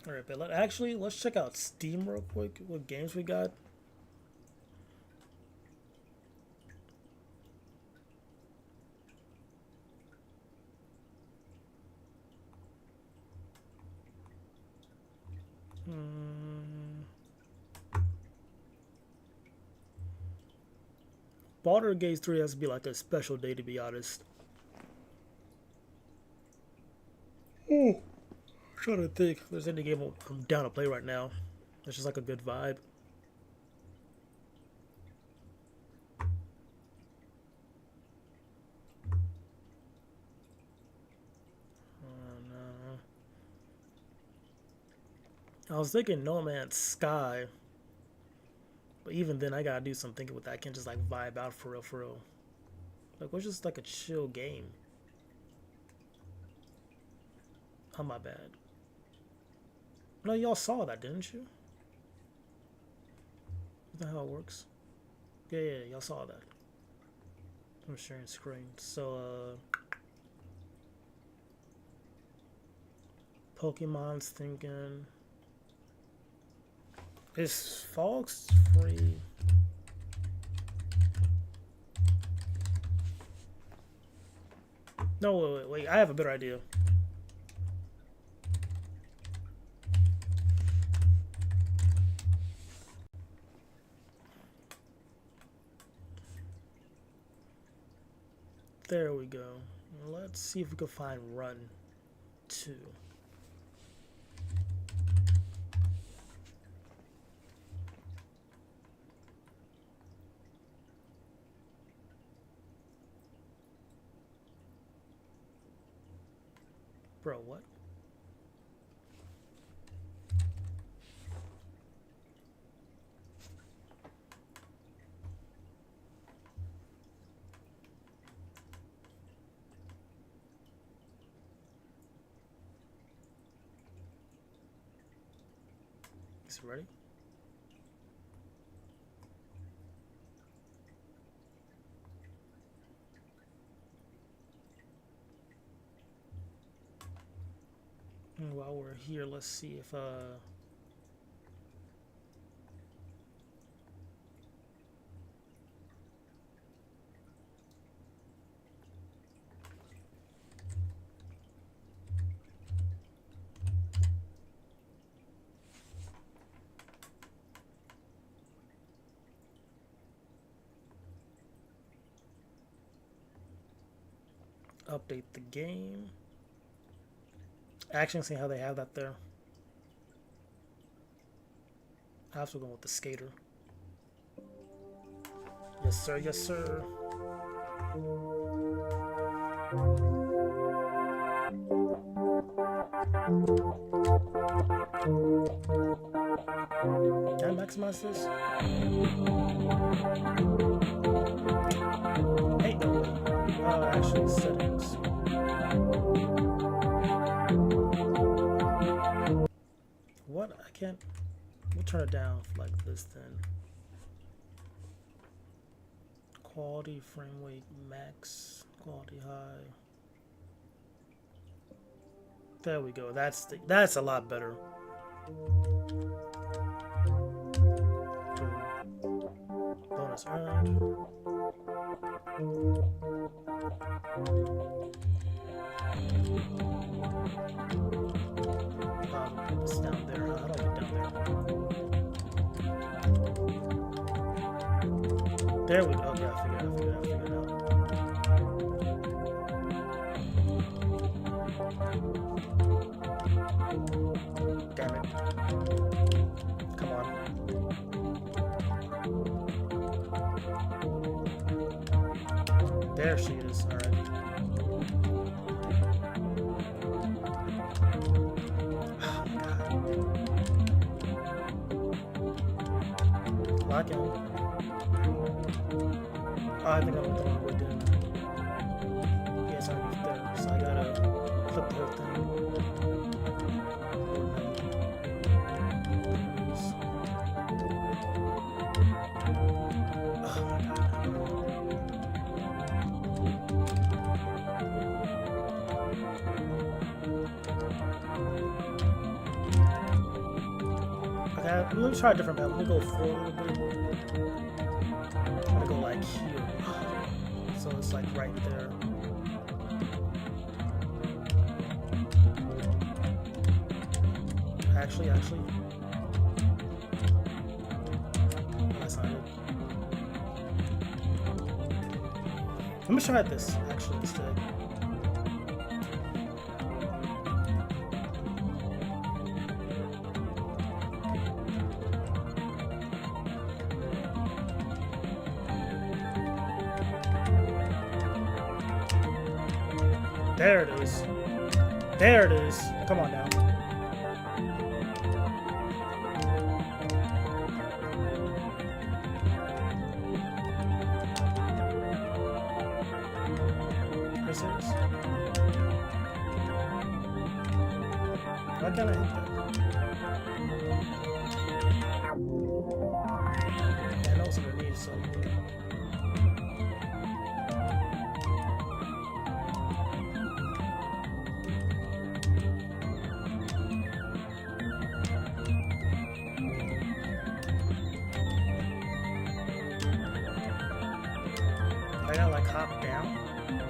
Alright, but let's check out Steam real quick. What games we got. Baldur's Gate 3 has to be like a special day, to be honest. I'm trying to think if there's any game I'm down to play right now. It's just like a good vibe. I was thinking No Man's Sky, but even then I gotta do some thinking with that. I can't just like vibe out for real, for real. Like, what's just like a chill game? Oh, my bad. No, y'all saw that, didn't you? Is that how it works? Yeah, y'all saw that. I'm sharing screen. So, Pokemon's thinking. Is Fox free? No, wait. I have a better idea. There we go. Let's see if we can find Run 2. Bro, what? Is it ready? And while we're here, let's see if update the game. Actually, see how they have that there. I have to go with the skater. Yes, sir. Yes, sir. Can I maximize this? Hey, no. Actually, settings. What can't. We'll turn it down like this then. Quality, frame rate max, quality high. There we go. That's a lot better. Bonus earned. It's down there. How do I get down there? There we go. Okay, I figured it out. Damn it. Come on. There she is. Alright. Lock in. Oh, I think I went the wrong way, didn't I? Yes, I was there, so I gotta flip the whole thing. Oh my god. Okay, let me try a different path. Let me go forward a little bit. I'm gonna go like here. So it's like right there. Actually. That's not it. Let me try this actually instead. There it is. There it is. Come on now. This is. Why can't I hit that? Yeah, I know it's underneath, so. I gotta like hop down. No,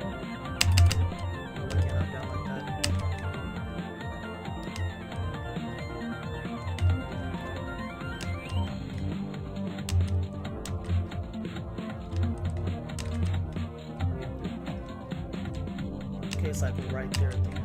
I can't hop down like that. Okay, it's like right there at the end.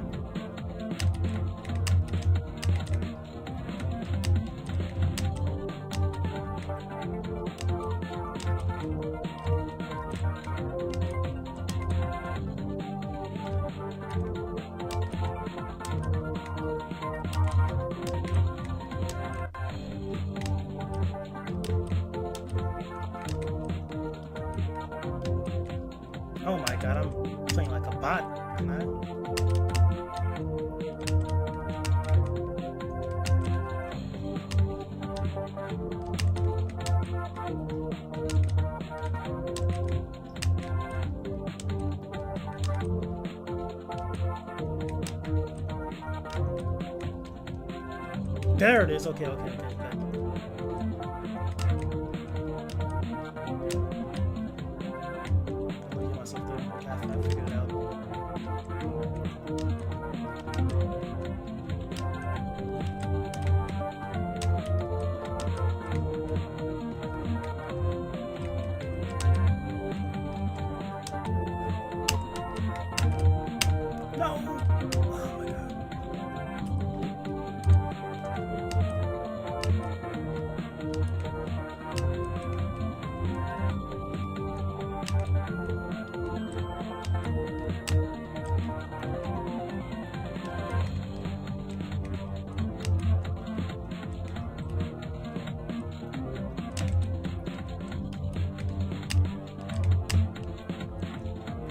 Oh my god, I'm playing like a bot, man. There it is. Okay. Good. Look at myself there. Okay, I figured it out. No! Oh my god.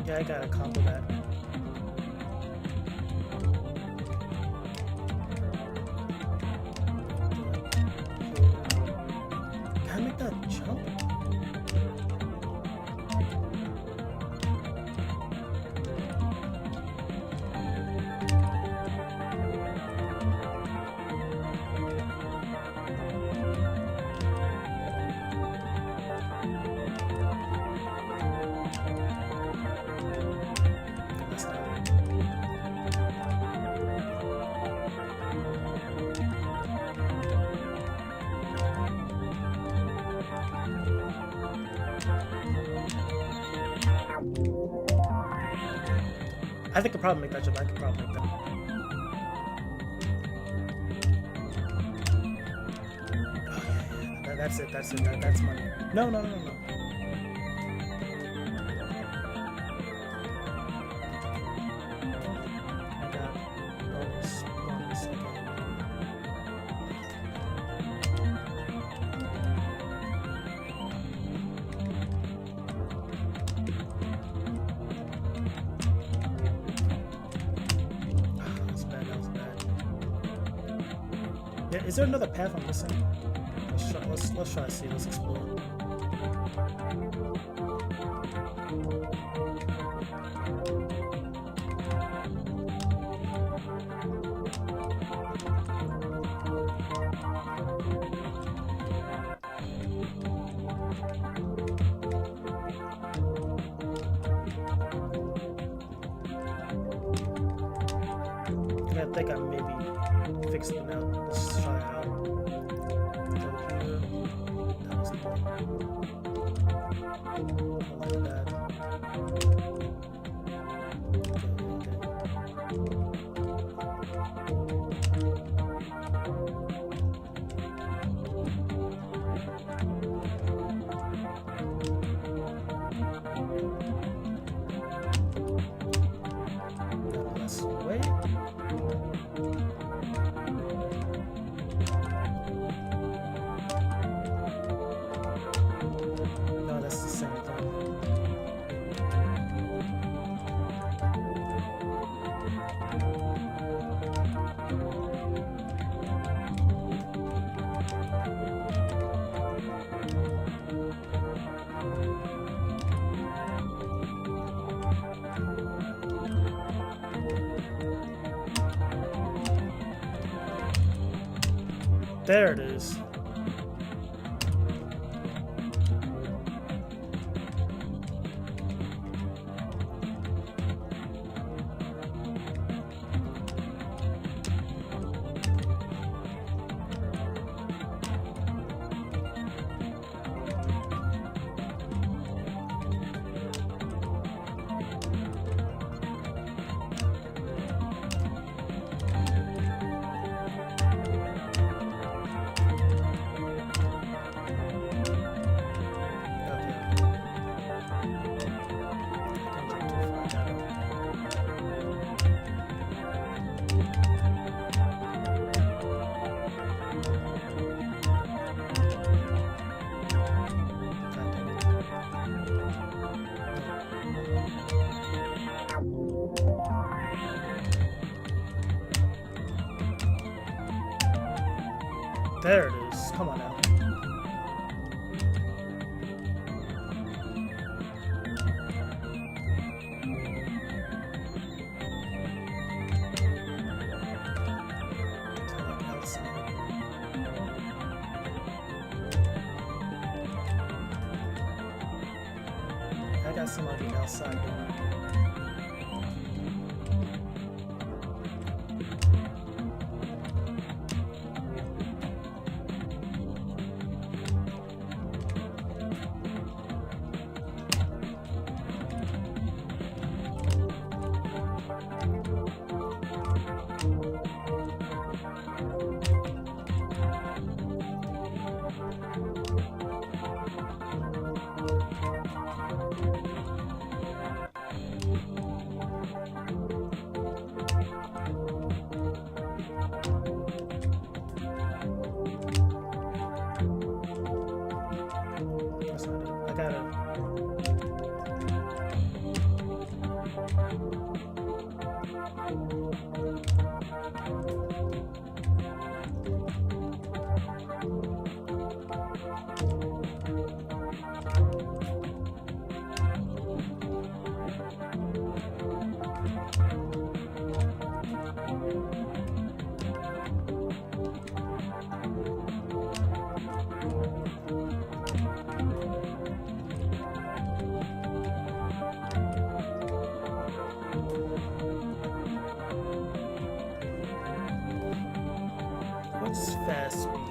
Yeah, I gotta combo that. I think I could probably make that jump. I could probably make that. Oh, yeah. That's it. That's it. That's money. No. I got bonus. Okay. Yeah, is there another path I'm missing? Let's try to see. Let's explore. I think I maybe fixed it now. Let's try it out. Go here. That was the I like that. Let's wait. No, that's the same thing. There it is. There it is. Come on now. I got somebody outside door. That's not it. I gotta. What's fast speed?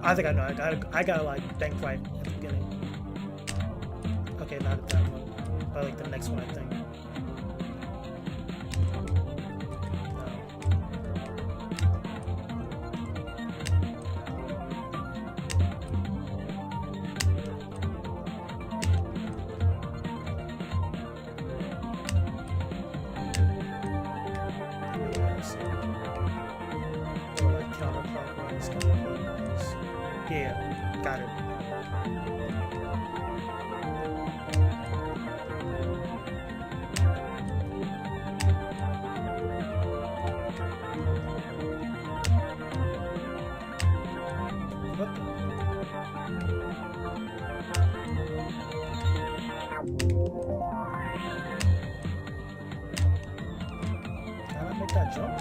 I think I know. I gotta like bank right at the beginning. Okay, not at that one. But like the next one, I think. Yeah, got it. What the? Can I make that jump?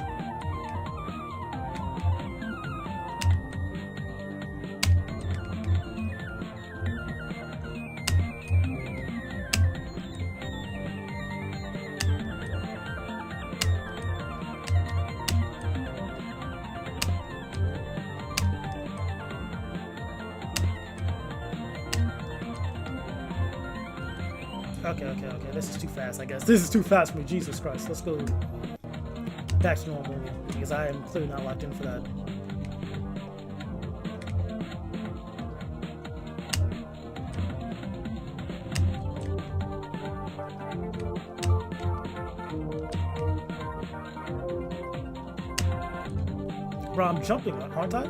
Okay. This is too fast, I guess. This is too fast for me. Jesus Christ. Let's go back to normal because I am clearly not locked in for that. Bro, I'm jumping, aren't I?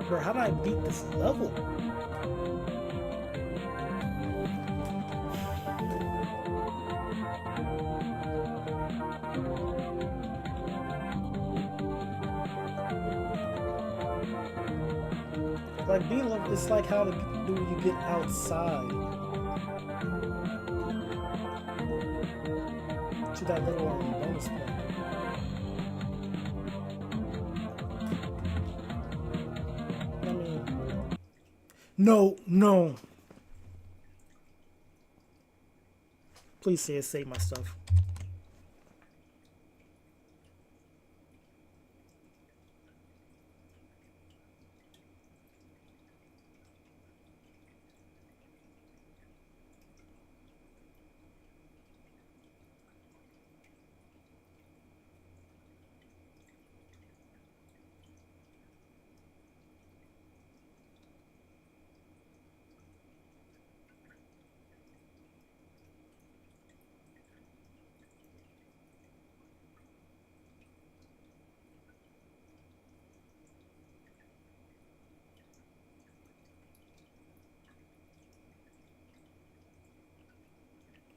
Bro, how do I beat this level? Like being level, it's like how do you get outside to that little bonus point. No. Please say it saved my stuff.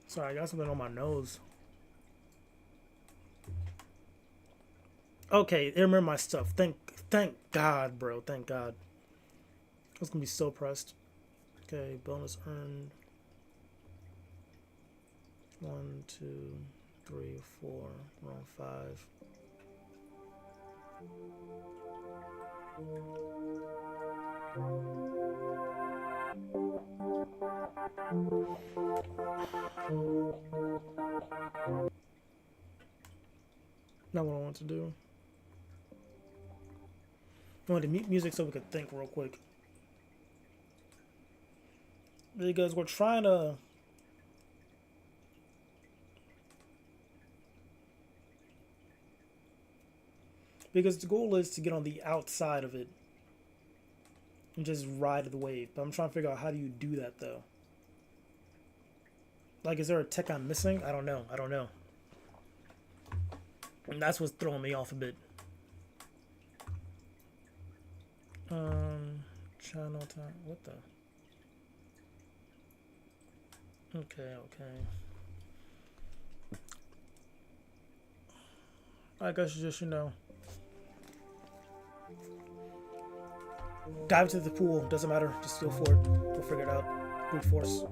Sorry, I got something on my nose. Okay, they remember my stuff. Thank God, bro. Thank God. I was gonna be so pressed. Okay, bonus earned. 1, 2, 3, 4. We're on 5. Not what I want to do. I want to mute music so we could think real quick. Because we're trying to... Because the goal is to get on the outside of it. And just ride the wave. But I'm trying to figure out how do you do that though. Like, is there a tech I'm missing? I don't know. And that's what's throwing me off a bit. Channel time. What the? Okay. I guess you just, dive to the pool. Doesn't matter. Just go for it. We'll figure it out. Brute force.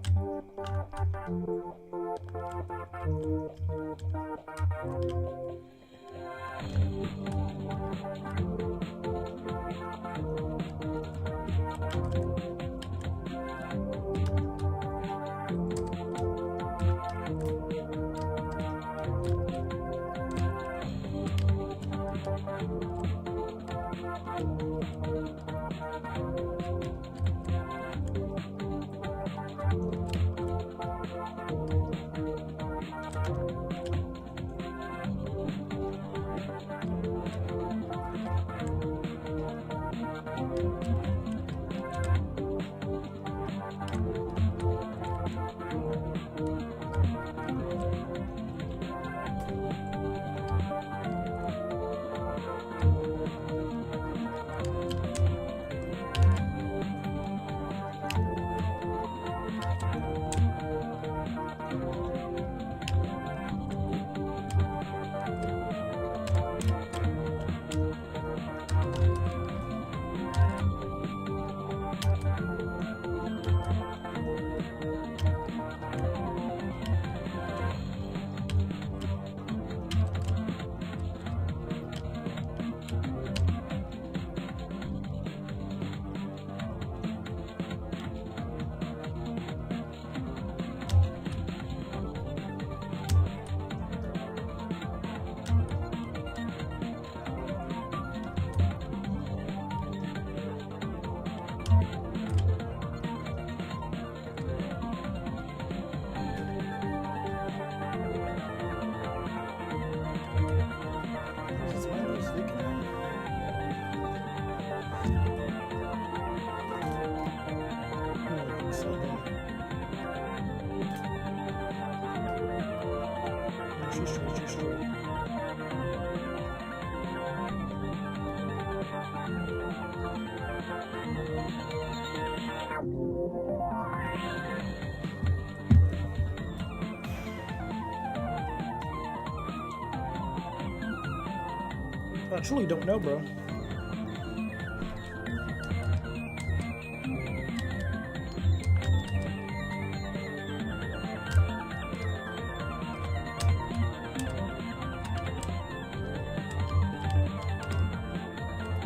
I truly don't know, bro.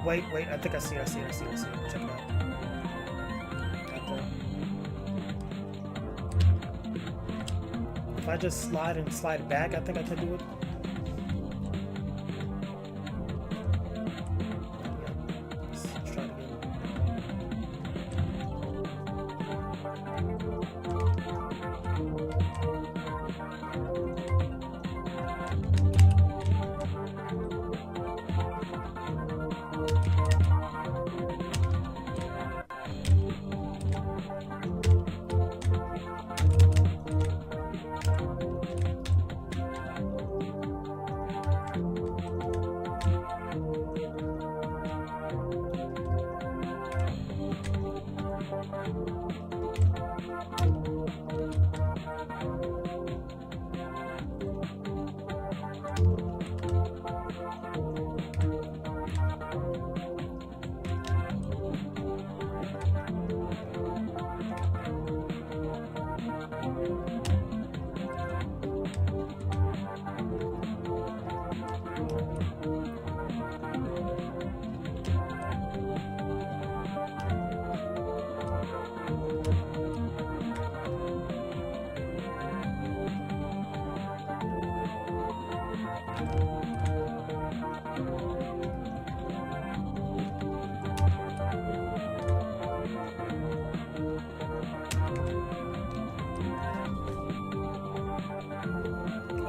Wait, I think I see it. Check it out. If I just slide and slide back, I think I can do it. Let's try it again.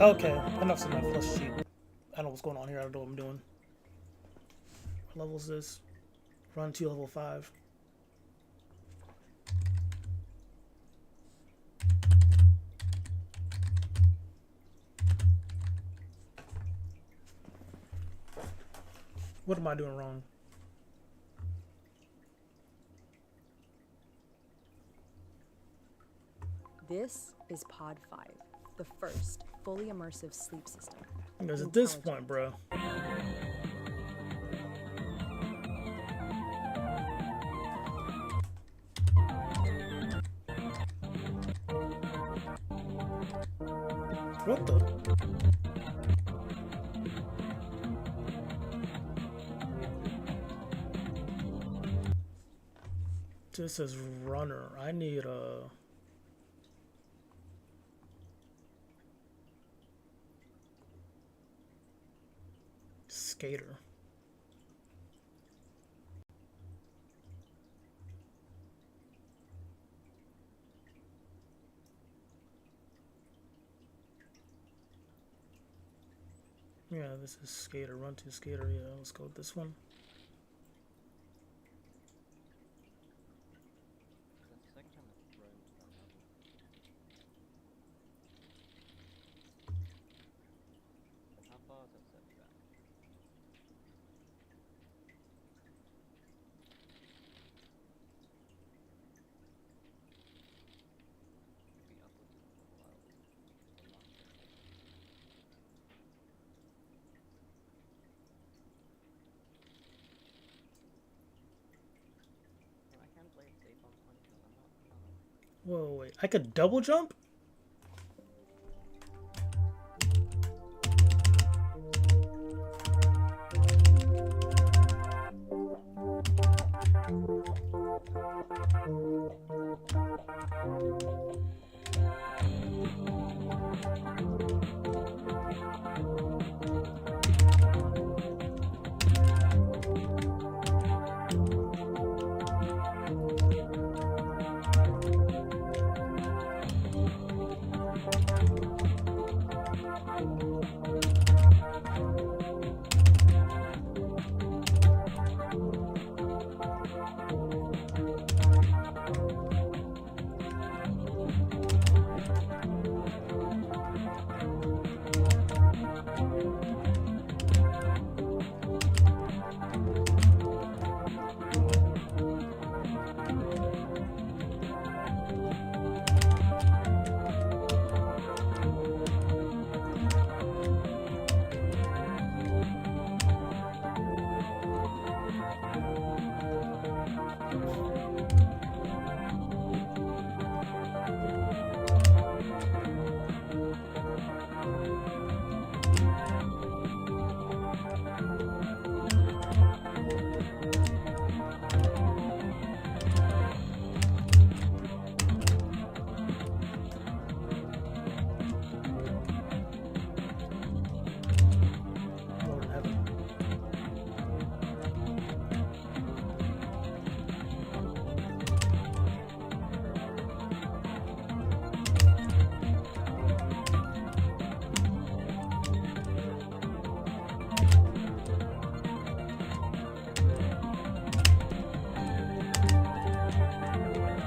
Okay, enough's enough. Let's cheat. I don't know what's going on here. I don't know what I'm doing. What level is this? Run 2, level 5. What am I doing wrong? This is Pod 5, the first fully immersive sleep system. Because at this point, bro. What the? This is runner. I need a... skater. Yeah, this is skater. Run to skater. Yeah, let's go with this one. Whoa, wait. I could double jump?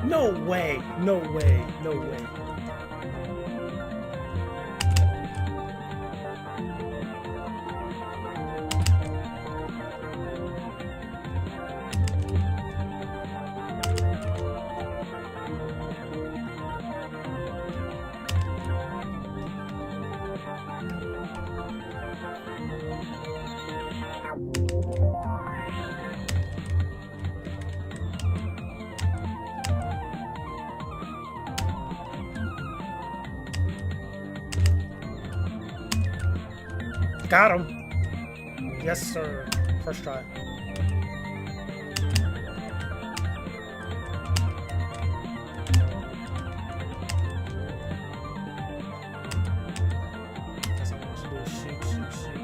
No way, no way, no way. Got him. Yes, sir. First try. That's all I want to do is shoot, shoot, shoot.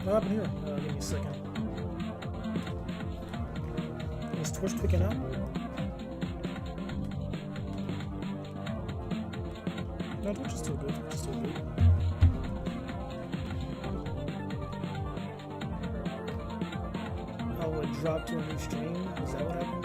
What happened here? Give me a second. Is Twitch picking up? No, Twitch is still good. Twitch is still good. Oh, it dropped to a new stream? Is that what happened?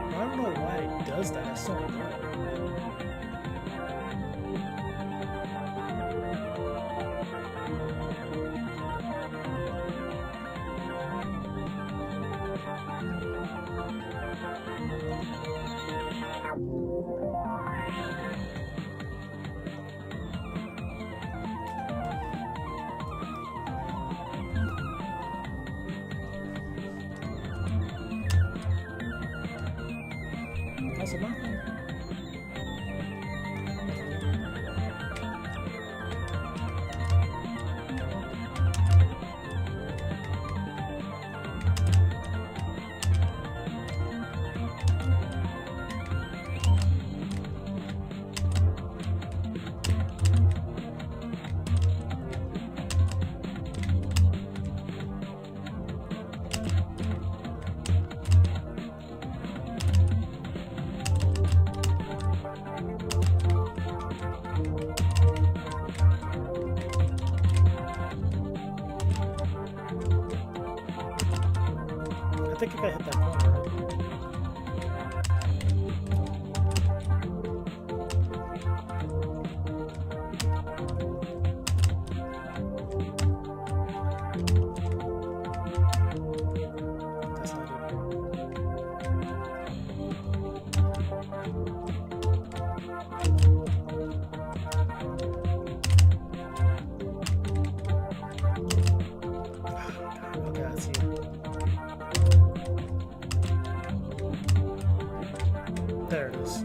I don't know why it does that. It's so annoying. That's a lot. I think I hit that corner, right? That's not it. Okay, I see it. There it is.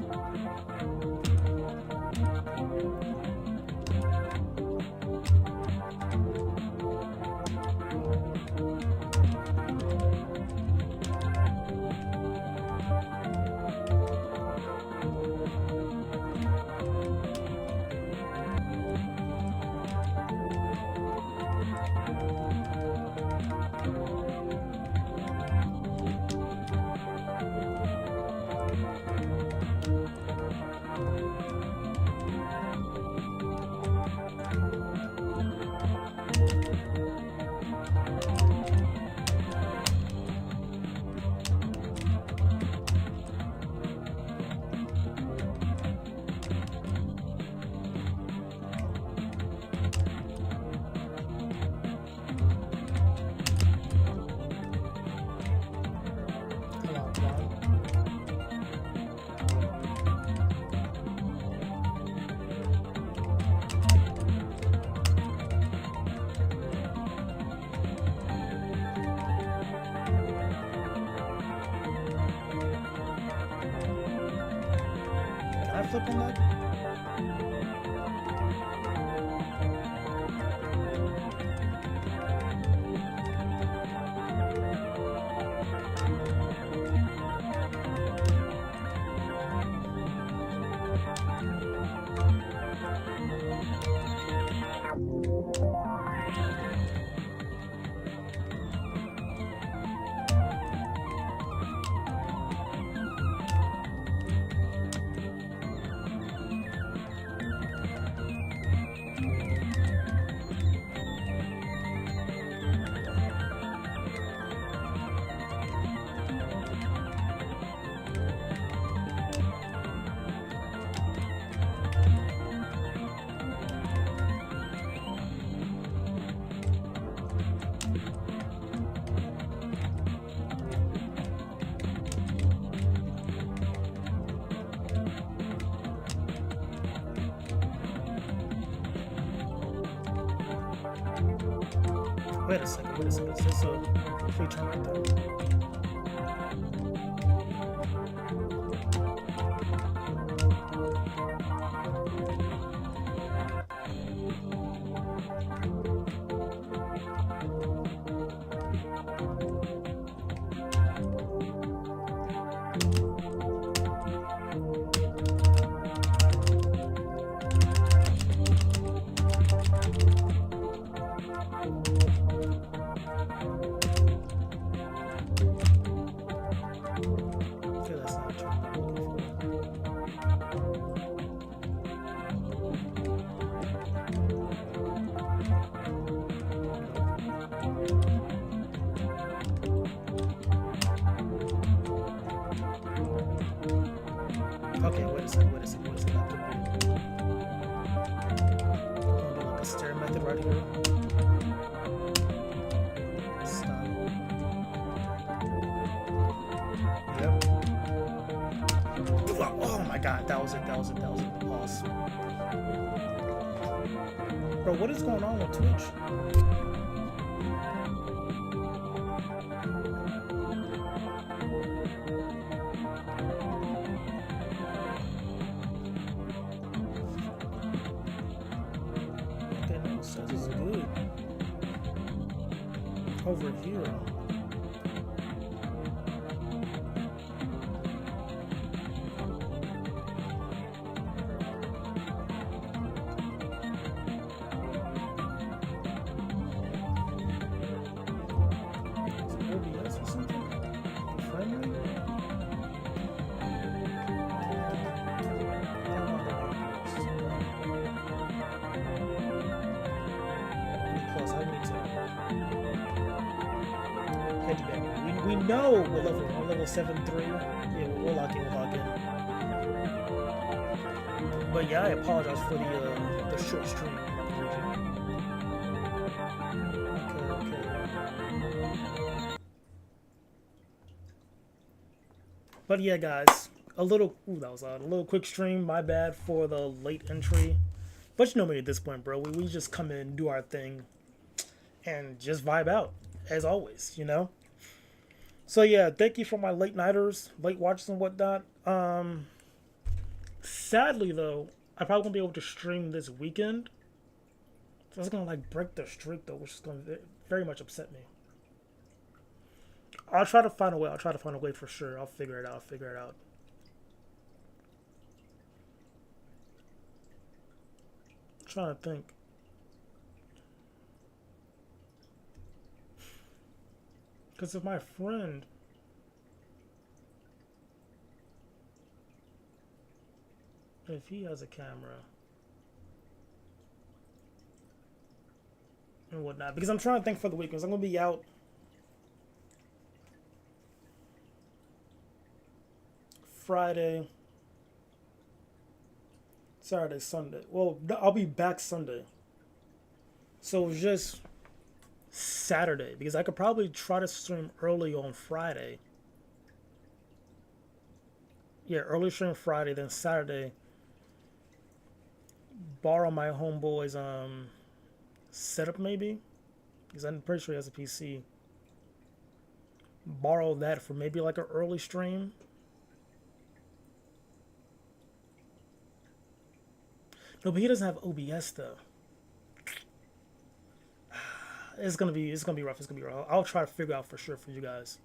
Can I flip on that? Wait a second. Is this a free turn right there? I feel that's not a turn I'm looking for. Okay, wait a second. That could be. Gonna do like a stair method right here. Stop. Yep. Oh my god, that was it. Pause. Bro, what is going on with Twitch? Okay, no, it says it's good. Over here. OBS or something? Friendly? Plus, I need to head to bed. We know we're level 7-3. Yeah, we're locked in. But yeah, I apologize for the short stream. But yeah, guys, a little quick stream. My bad for the late entry, but you know me at this point, bro. We just come in, do our thing, and just vibe out as always, you know. So yeah, thank you for my late nighters, late watches and whatnot. Sadly though, I probably won't be able to stream this weekend, so it's gonna like break the streak though, which is gonna very much upset me. I'll try to find a way for sure. I'll figure it out. I'm trying to think. Because if my friend... if he has a camera... and whatnot. Because I'm trying to think for the weekends. I'm going to be out... Friday, Saturday, Sunday. Well, I'll be back Sunday. So it's just Saturday, because I could probably try to stream early on Friday. Yeah, early stream Friday, then Saturday. Borrow my homeboy's setup maybe, because I'm pretty sure he has a PC. Borrow that for maybe like an early stream. No, but he doesn't have OBS though. It's gonna be rough. I'll try to figure out for sure for you guys.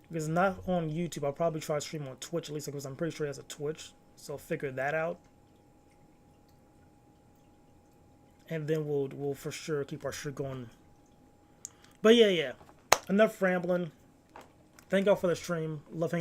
Because it's not on YouTube. I'll probably try to stream on Twitch at least, because I'm pretty sure he has a Twitch. So figure that out. And then we'll for sure keep our streak going. But yeah. Enough rambling. Thank y'all for the stream. Love hanging